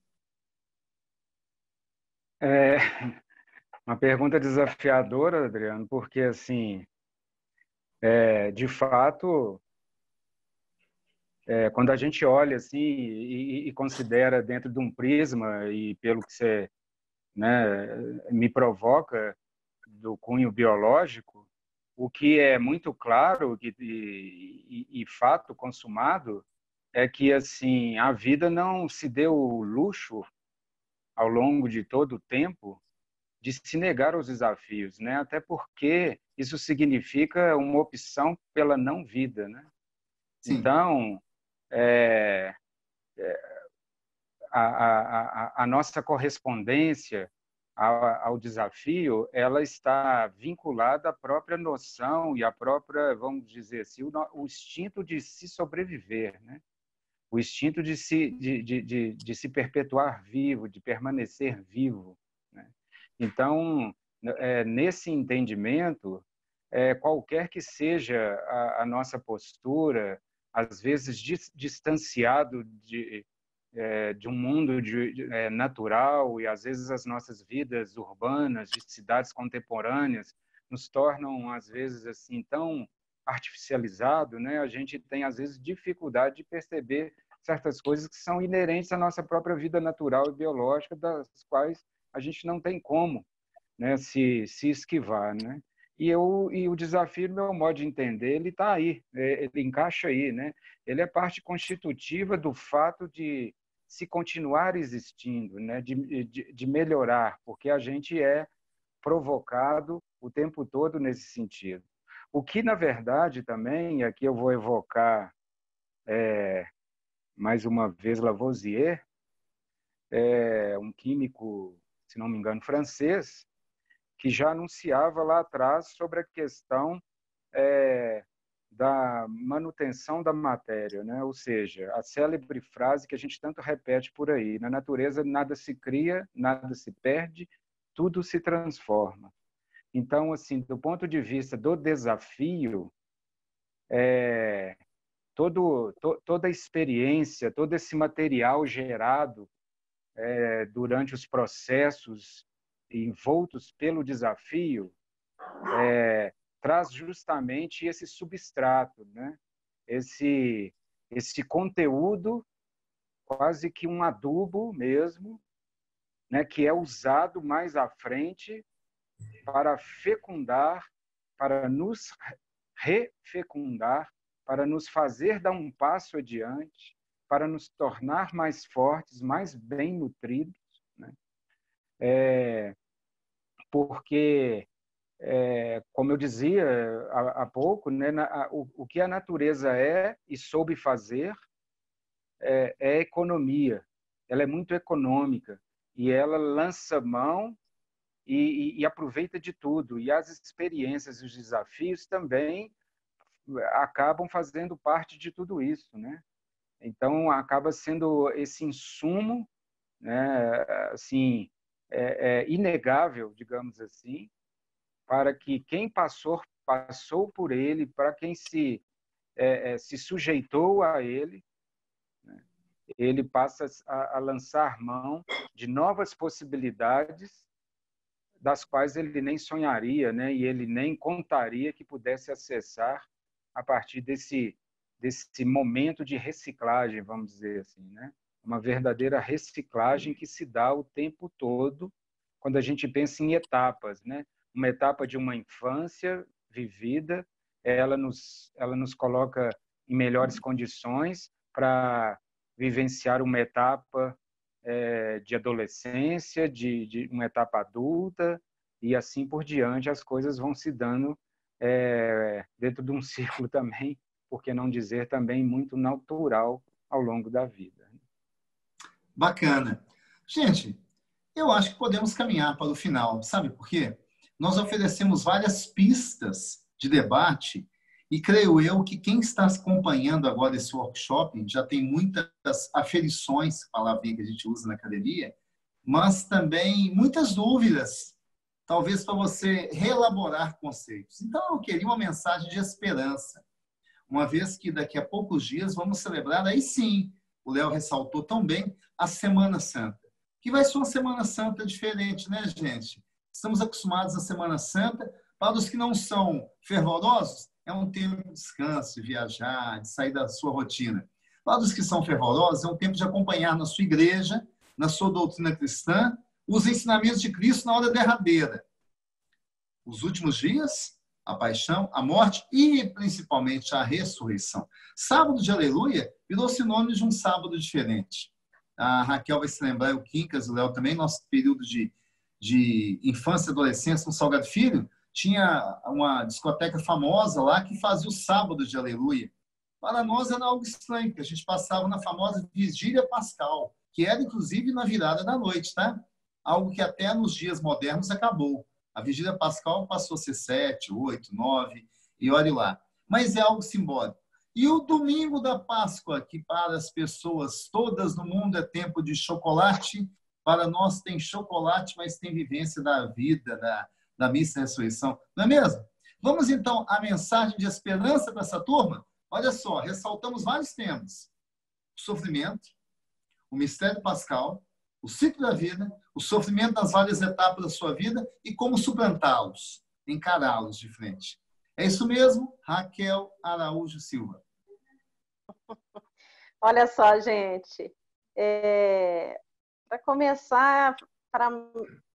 É uma pergunta desafiadora, Adriano, porque, assim, de fato, quando a gente olha assim e considera dentro de um prisma, e pelo que você, né, me provoca do cunho biológico, o que é muito claro e fato consumado é que assim a vida não se deu o luxo ao longo de todo o tempo de se negar aos desafios, né? Até porque isso significa uma opção pela não vida, né? Sim. Então, a nossa correspondência ao desafio, ela está vinculada à própria noção e à própria, vamos dizer assim, o instinto de se sobreviver, né? O instinto de se perpetuar vivo, de permanecer vivo, né? Então, nesse entendimento, qualquer que seja a nossa postura, às vezes distanciado de um mundo natural, e às vezes as nossas vidas urbanas, de cidades contemporâneas, nos tornam às vezes assim tão artificializado, né, a gente tem, às vezes, dificuldade de perceber certas coisas que são inerentes à nossa própria vida natural e biológica, das quais a gente não tem como, né, se esquivar, né? E o desafio, no meu modo de entender, ele está aí, ele encaixa aí, né? Ele é parte constitutiva do fato de se continuar existindo, né? De melhorar, porque a gente é provocado o tempo todo nesse sentido. O que, na verdade, também, e aqui eu vou evocar mais uma vez Lavoisier, um químico, se não me engano, francês, que já anunciava lá atrás sobre a questão da manutenção da matéria, né? Ou seja, a célebre frase que a gente tanto repete por aí: na natureza nada se cria, nada se perde, tudo se transforma. Então, assim, do ponto de vista do desafio, toda a experiência, todo esse material gerado durante os processos envoltos pelo desafio, traz justamente esse substrato, né? Esse conteúdo, quase que um adubo mesmo, né? Que é usado mais à frente para fecundar, para nos refecundar, para nos fazer dar um passo adiante, para nos tornar mais fortes, mais bem nutridos, né? Porque, como eu dizia há pouco, né, o que a natureza é e soube fazer é economia. Ela é muito econômica e ela lança mão e aproveita de tudo. E as experiências e os desafios também acabam fazendo parte de tudo isso, né? Então, acaba sendo esse insumo, né, assim, inegável, digamos assim, para que quem passou por ele, para quem se sujeitou a ele, né, ele passa a lançar mão de novas possibilidades das quais ele nem sonharia, né, e ele nem contaria que pudesse acessar a partir desse momento de reciclagem, vamos dizer assim, né? Uma verdadeira reciclagem que se dá o tempo todo quando a gente pensa em etapas, né? Uma etapa de uma infância vivida, ela nos coloca em melhores condições para vivenciar uma etapa de adolescência, de uma etapa adulta, e assim por diante as coisas vão se dando dentro de um ciclo também, por que não dizer também muito natural ao longo da vida. Bacana. Gente, eu acho que podemos caminhar para o final. Sabe por quê? Nós oferecemos várias pistas de debate e creio eu que quem está acompanhando agora esse workshop já tem muitas aferições, palavrinha que a gente usa na academia, mas também muitas dúvidas, talvez para você reelaborar conceitos. Então, eu queria uma mensagem de esperança, uma vez que daqui a poucos dias vamos celebrar, aí sim, o Léo ressaltou tão bem, a Semana Santa, que vai ser uma Semana Santa diferente, né, gente? Estamos acostumados à Semana Santa. Para os que não são fervorosos, é um tempo de descanso, de viajar, de sair da sua rotina. Para os que são fervorosos, é um tempo de acompanhar na sua igreja, na sua doutrina cristã, os ensinamentos de Cristo na hora derradeira. Os últimos dias, a paixão, a morte e, principalmente, a ressurreição. Sábado de Aleluia virou sinônimo de um sábado diferente. A Raquel vai se lembrar, o Quincas, o Léo também, nosso período de infância e adolescência no Salgado Filho, tinha uma discoteca famosa lá que fazia o sábado de Aleluia. Para nós era algo estranho, porque a gente passava na famosa Vigília Pascal, que era, inclusive, na virada da noite, tá? Algo que até nos dias modernos acabou. A Vigília Pascal passou a ser 7, 8, 9, e olhe lá. Mas é algo simbólico. E o domingo da Páscoa, que para as pessoas todas no mundo é tempo de chocolate, para nós tem chocolate, mas tem vivência da vida, da missa e ressurreição. Não é mesmo? Vamos, então, à mensagem de esperança para essa turma? Olha só, ressaltamos vários temas. O sofrimento, o mistério pascal, o ciclo da vida, o sofrimento nas várias etapas da sua vida e como suplantá-los, encará-los de frente. É isso mesmo, Raquel Araújo Silva. Olha só, gente. Para começar,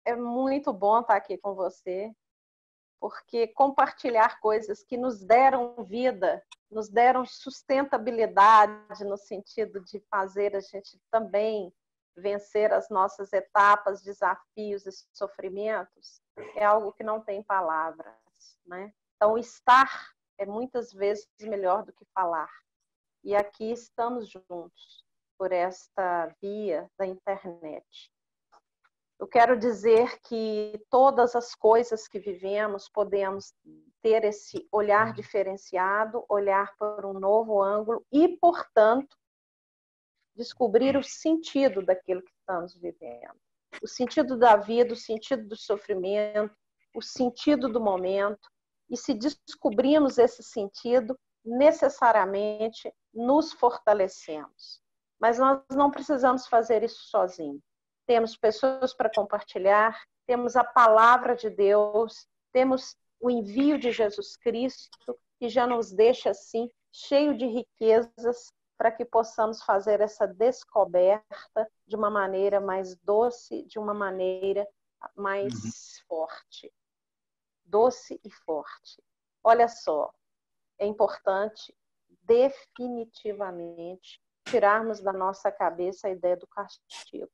é muito bom estar aqui com você, porque compartilhar coisas que nos deram vida, nos deram sustentabilidade no sentido de fazer a gente também vencer as nossas etapas, desafios e sofrimentos, é algo que não tem palavras, né? Então, estar é muitas vezes melhor do que falar. E aqui estamos juntos por esta via da internet. Eu quero dizer que todas as coisas que vivemos podemos ter esse olhar diferenciado, olhar por um novo ângulo e, portanto, descobrir o sentido daquilo que estamos vivendo. O sentido da vida, o sentido do sofrimento, o sentido do momento. E se descobrimos esse sentido, necessariamente nos fortalecemos. Mas nós não precisamos fazer isso sozinhos. Temos pessoas para compartilhar, temos a palavra de Deus, temos o envio de Jesus Cristo, que já nos deixa assim, cheio de riquezas, para que possamos fazer essa descoberta de uma maneira mais doce, de uma maneira mais forte. Doce e forte. Olha só, é importante definitivamente tirarmos da nossa cabeça a ideia do castigo.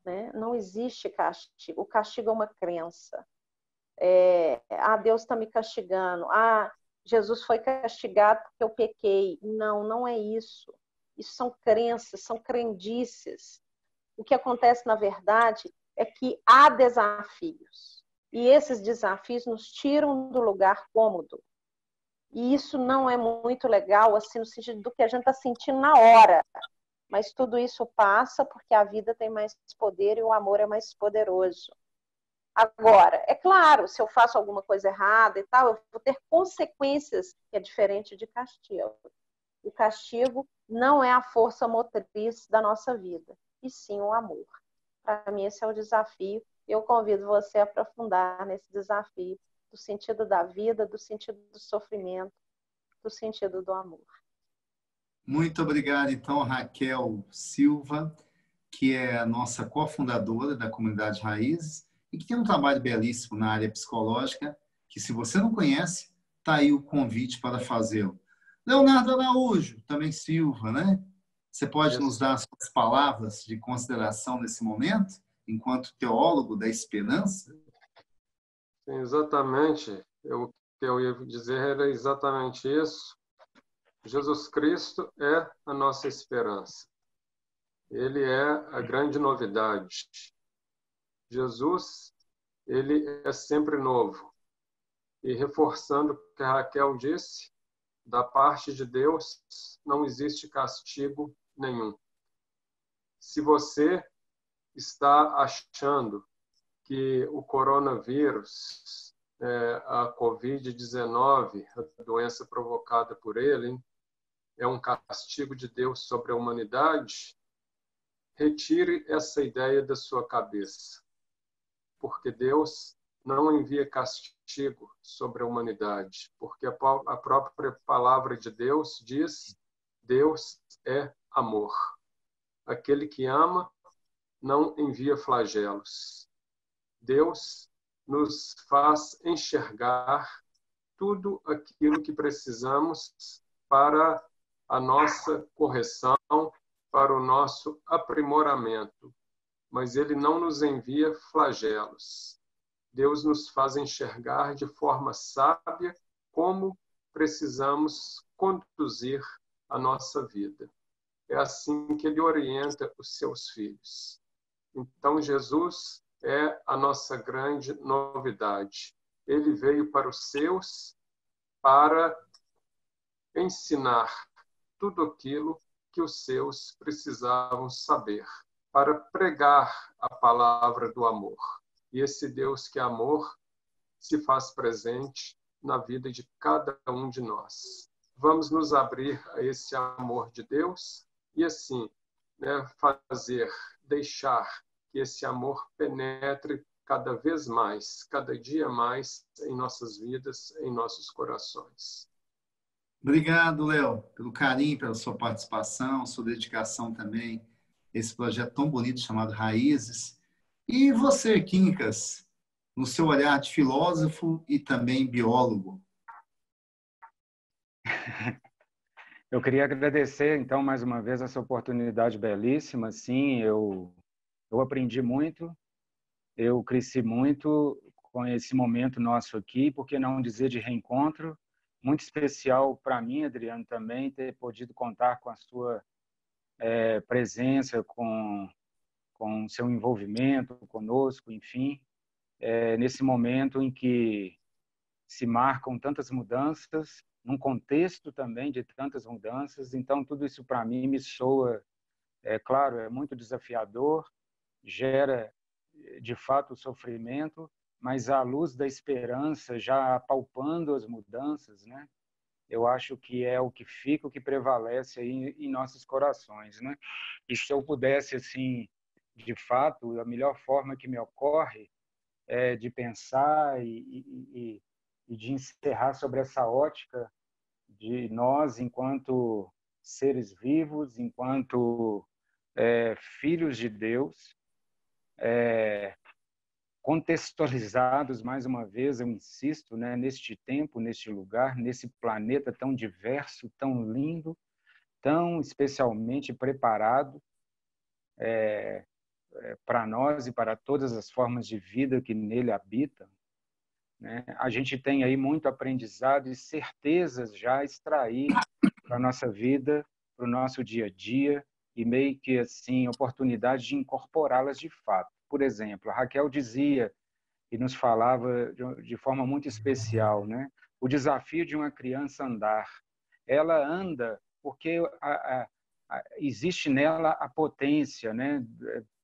Né? Não existe castigo. O castigo é uma crença. Deus está me castigando. Jesus foi castigado porque eu pequei. Não, não é isso. Isso são crenças, são crendices. O que acontece, na verdade, é que há desafios. E esses desafios nos tiram do lugar cômodo. E isso não é muito legal, assim, no sentido do que a gente está sentindo na hora. Mas tudo isso passa porque a vida tem mais poder e o amor é mais poderoso. Agora, é claro, se eu faço alguma coisa errada e tal, eu vou ter consequências, que é diferente de castigo. O castigo não é a força motriz da nossa vida, e sim o amor. Para mim, esse é o desafio. Eu convido você a aprofundar nesse desafio do sentido da vida, do sentido do sofrimento, do sentido do amor. Muito obrigado, então, Raquel Silva, que é a nossa cofundadora da Comunidade Raízes e que tem um trabalho belíssimo na área psicológica, que se você não conhece, está aí o convite para fazê-lo. Leonardo Araújo, também Silva, né? Você pode nos dar as suas palavras de consideração nesse momento, enquanto teólogo da esperança? Sim, exatamente. O que eu ia dizer era exatamente isso. Jesus Cristo é a nossa esperança. Ele é a grande novidade. Jesus, ele é sempre novo. E reforçando o que a Raquel disse, da parte de Deus não existe castigo nenhum. Se você está achando que o coronavírus, a Covid-19, a doença provocada por ele, é um castigo de Deus sobre a humanidade, retire essa ideia da sua cabeça, porque Deus não envia castigo sobre a humanidade, porque a própria palavra de Deus diz: Deus é amor. Aquele que ama não envia flagelos. Deus nos faz enxergar tudo aquilo que precisamos para a nossa correção, para o nosso aprimoramento. Mas Ele não nos envia flagelos. Deus nos faz enxergar de forma sábia como precisamos conduzir a nossa vida. É assim que Ele orienta os seus filhos. Então, Jesus é a nossa grande novidade. Ele veio para os seus para ensinar tudo aquilo que os seus precisavam saber, para pregar a palavra do amor. E esse Deus que é amor se faz presente na vida de cada um de nós. Vamos nos abrir a esse amor de Deus e assim, deixar que esse amor penetre cada vez mais, cada dia mais em nossas vidas, em nossos corações. Obrigado, Léo, pelo carinho, pela sua participação, sua dedicação também a esse projeto tão bonito chamado Raízes. E você, Quincas, no seu olhar de filósofo e também biólogo? Eu queria agradecer, então, mais uma vez, essa oportunidade belíssima. Sim, eu aprendi muito, eu cresci muito com esse momento nosso aqui, por que não dizer de reencontro? Muito especial para mim, Adriano, também, ter podido contar com a sua presença, com o seu envolvimento conosco, enfim, nesse momento em que se marcam tantas mudanças, num contexto também de tantas mudanças. Então, tudo isso para mim me soa, claro, é muito desafiador, gera, de fato, sofrimento, mas à luz da esperança, já apalpando as mudanças, né? Eu acho que é o que fica, o que prevalece aí em nossos corações, né? E se eu pudesse, assim, de fato, a melhor forma que me ocorre é de pensar e de encerrar sobre essa ótica de nós, enquanto seres vivos, enquanto filhos de Deus, contextualizados, mais uma vez, eu insisto, né, neste tempo, neste lugar, nesse planeta tão diverso, tão lindo, tão especialmente preparado para nós e para todas as formas de vida que nele habitam, né? A gente tem aí muito aprendizado e certezas já a extrair para a nossa vida, para o nosso dia a dia, e meio que assim, oportunidade de incorporá-las de fato. Por exemplo, a Raquel dizia e nos falava de forma muito especial, né? O desafio de uma criança andar. Ela anda porque existe nela a potência, né?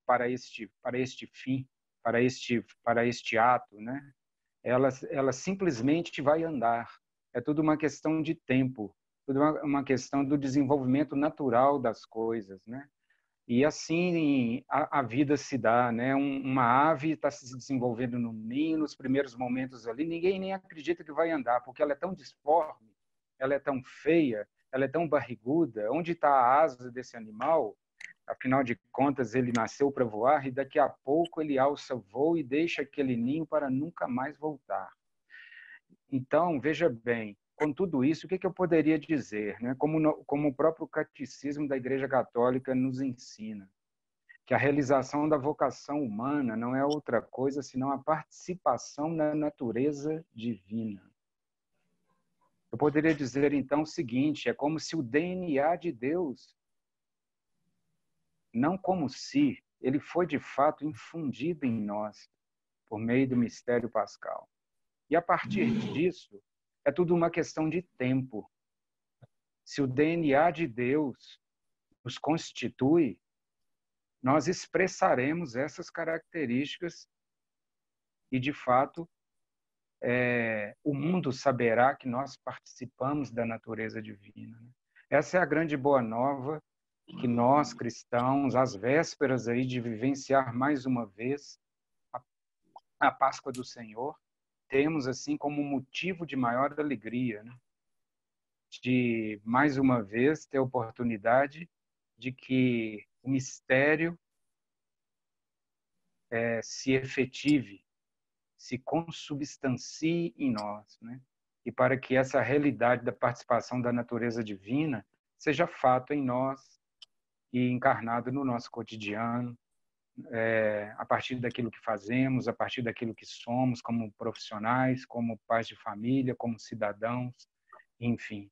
Para este fim, para este ato, né? Ela simplesmente vai andar. É tudo uma questão de tempo, tudo uma questão do desenvolvimento natural das coisas, né? E assim a vida se dá, né? Uma ave está se desenvolvendo no ninho, nos primeiros momentos ali, ninguém nem acredita que vai andar, porque ela é tão disforme, ela é tão feia, ela é tão barriguda. Onde está a asa desse animal? Afinal de contas, ele nasceu para voar e daqui a pouco ele alça voo e deixa aquele ninho para nunca mais voltar. Então, veja bem, com tudo isso, o que eu poderia dizer, né? Como o próprio catecismo da Igreja Católica nos ensina, que a realização da vocação humana não é outra coisa senão a participação na natureza divina. Eu poderia dizer, então, o seguinte, é como se o DNA de Deus, não como se, ele foi de fato infundido em nós, por meio do mistério pascal. E a partir disso, é tudo uma questão de tempo. Se o DNA de Deus nos constitui, nós expressaremos essas características e, de fato, o mundo saberá que nós participamos da natureza divina. Essa é a grande boa nova que nós, cristãos, às vésperas aí de vivenciar mais uma vez a Páscoa do Senhor, temos assim como motivo de maior alegria, né? De, mais uma vez, ter a oportunidade de que o mistério se efetive, se consubstancie em nós, né? E para que essa realidade da participação da natureza divina seja fato em nós e encarnado no nosso cotidiano, a partir daquilo que fazemos, a partir daquilo que somos como profissionais, como pais de família, como cidadãos, enfim,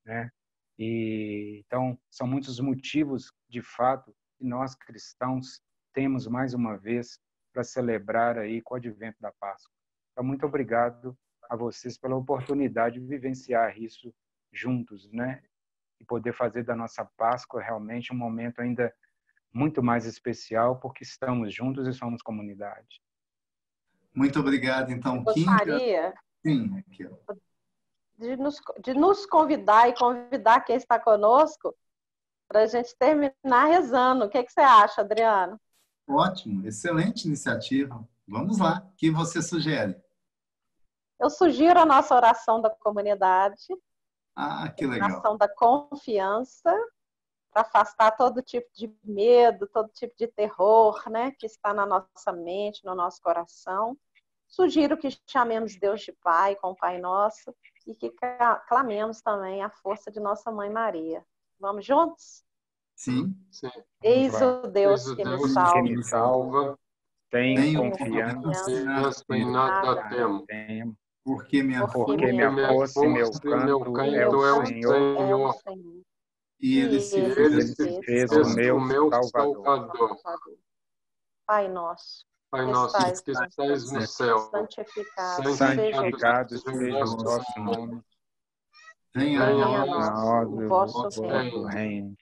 né? E então são muitos motivos, de fato, que nós cristãos temos mais uma vez para celebrar aí com o advento da Páscoa. Então, muito obrigado a vocês pela oportunidade de vivenciar isso juntos, né? E poder fazer da nossa Páscoa realmente um momento ainda muito mais especial, porque estamos juntos e somos comunidade. Muito obrigado, então, Gostaria Sim, aqui, ó. de nos convidar e convidar quem está conosco para a gente terminar rezando. O que você acha, Adriano? Ótimo, excelente iniciativa. Vamos lá. O que você sugere? Eu sugiro a nossa oração da comunidade, Ah, que a legal. oração da confiança, para afastar todo tipo de medo, todo tipo de terror, né, que está na nossa mente, no nosso coração. Sugiro que chamemos Deus de Pai, com o Pai Nosso, e que clamemos também a força de nossa Mãe Maria. Vamos juntos? Sim. Sim. Eis o Deus Eis o que me Deus salva. que me salva, Tenho confiança confiança em nada em nada temo. temo, porque minha porque minha minha força e meu canto é o é o Senhor, Senhor, e ele se e Ele fez Ele se se fez fez fez o o meu meu Salvador. Salvador. Pai nosso, Pai que nosso estais que no estais no céu, santificado Santificado seja o seja o vosso vosso nome. nome, venha a Venha venha a a nós nós o o vosso vosso reino. reino.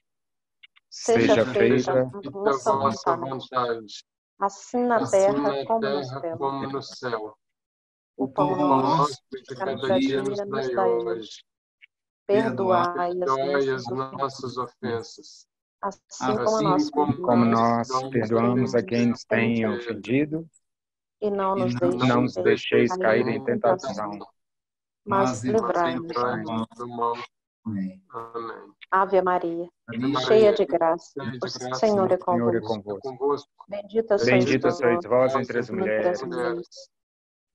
Seja Seja feita feita a feita a vossa vossa vontade, vontade, assim na assim terra na como no terra céu. como no céu. O o pão pão O pão nosso nosso nosso de cada cada dia nos dia nos dai dai hoje. hoje. perdoar Perdoai as Perdoai as nossas nossas ofensas, ofensas, assim como assim nós como Como perdoamos nós nós perdoamos a quem perdoamos a quem tem nos tem ofendido. ofendido, e não e nos não Não não nos nos deixeis deixeis deixeis cair cair cair em em em tentação, tentação, tentação, mas mas mas livrai-nos do livrai-nos mal. do mal. Amém. Amém. Ave Maria, Maria, cheia Maria, de graça, cheia o de graça, Senhor é o Senhor é convosco. Senhor é convosco. convosco. Bendita sois Bendita sois vós vós entre as entre as mulheres, mulheres.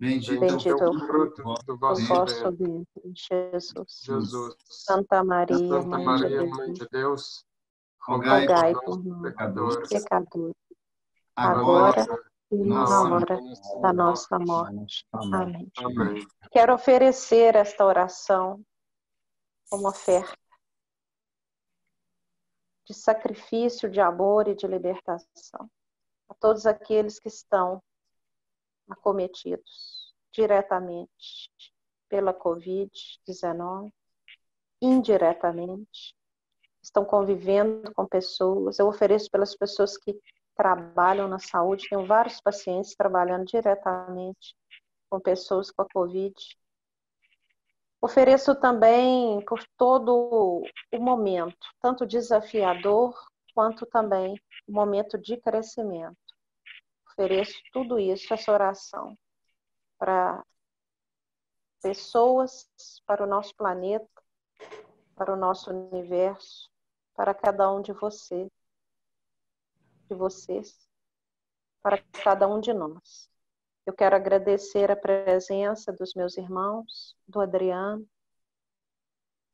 bendito é o Bendito é o fruto fruto vosso do do vosso ventre, vosso ventre, ventre, Jesus. Jesus. Santa Maria, Santa Mãe de Maria, Mãe Deus, de Deus, rogai rogai rogai por por nós, nós, pecadores, pecadores, agora agora e na nossa hora da nossa morte. morte. Amém. Amém. Quero oferecer esta oração como oferta de sacrifício, de amor e de libertação a todos aqueles que estão acometidos diretamente pela Covid-19, indiretamente, estão convivendo com pessoas. Eu ofereço pelas pessoas que trabalham na saúde, tenho vários pacientes trabalhando diretamente com pessoas com a Covid. Ofereço também por todo o momento, tanto desafiador, quanto também o momento de crescimento. Ofereço tudo isso, essa oração, para pessoas, para o nosso planeta, para o nosso universo, para cada um de vocês, para cada um de nós. Eu quero agradecer a presença dos meus irmãos, do Adriano,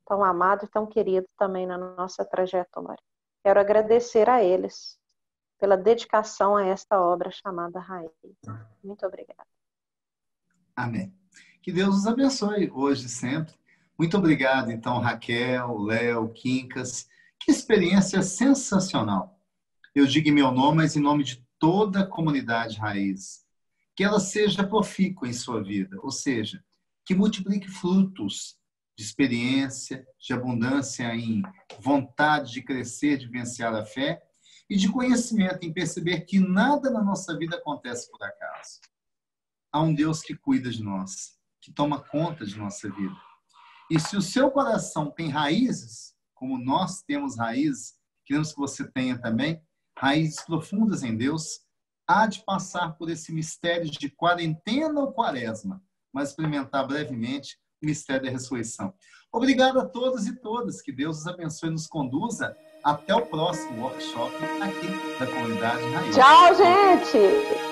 tão amado e tão querido também na nossa trajetória. Quero agradecer a eles pela dedicação a esta obra chamada Raiz. Muito obrigada. Amém. Que Deus os abençoe hoje e sempre. Muito obrigado, então, Raquel, Léo, Quincas. Que experiência sensacional. Eu digo em meu nome, mas em nome de toda a comunidade Raiz. Que ela seja profícua em sua vida, ou seja, que multiplique frutos de experiência, de abundância em vontade de crescer, de vivenciar a fé e de conhecimento em perceber que nada na nossa vida acontece por acaso. Há um Deus que cuida de nós, que toma conta de nossa vida. E se o seu coração tem raízes, como nós temos raízes, queremos que você tenha também, raízes profundas em Deus, há de passar por esse mistério de quarentena ou quaresma, mas experimentar brevemente o mistério da ressurreição. Obrigado a todos e todas. Que Deus os abençoe e nos conduza até o próximo workshop aqui da Comunidade Raiz. Tchau, gente!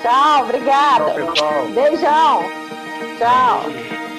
Tchau, obrigada! Tchau, pessoal. Beijão! Tchau!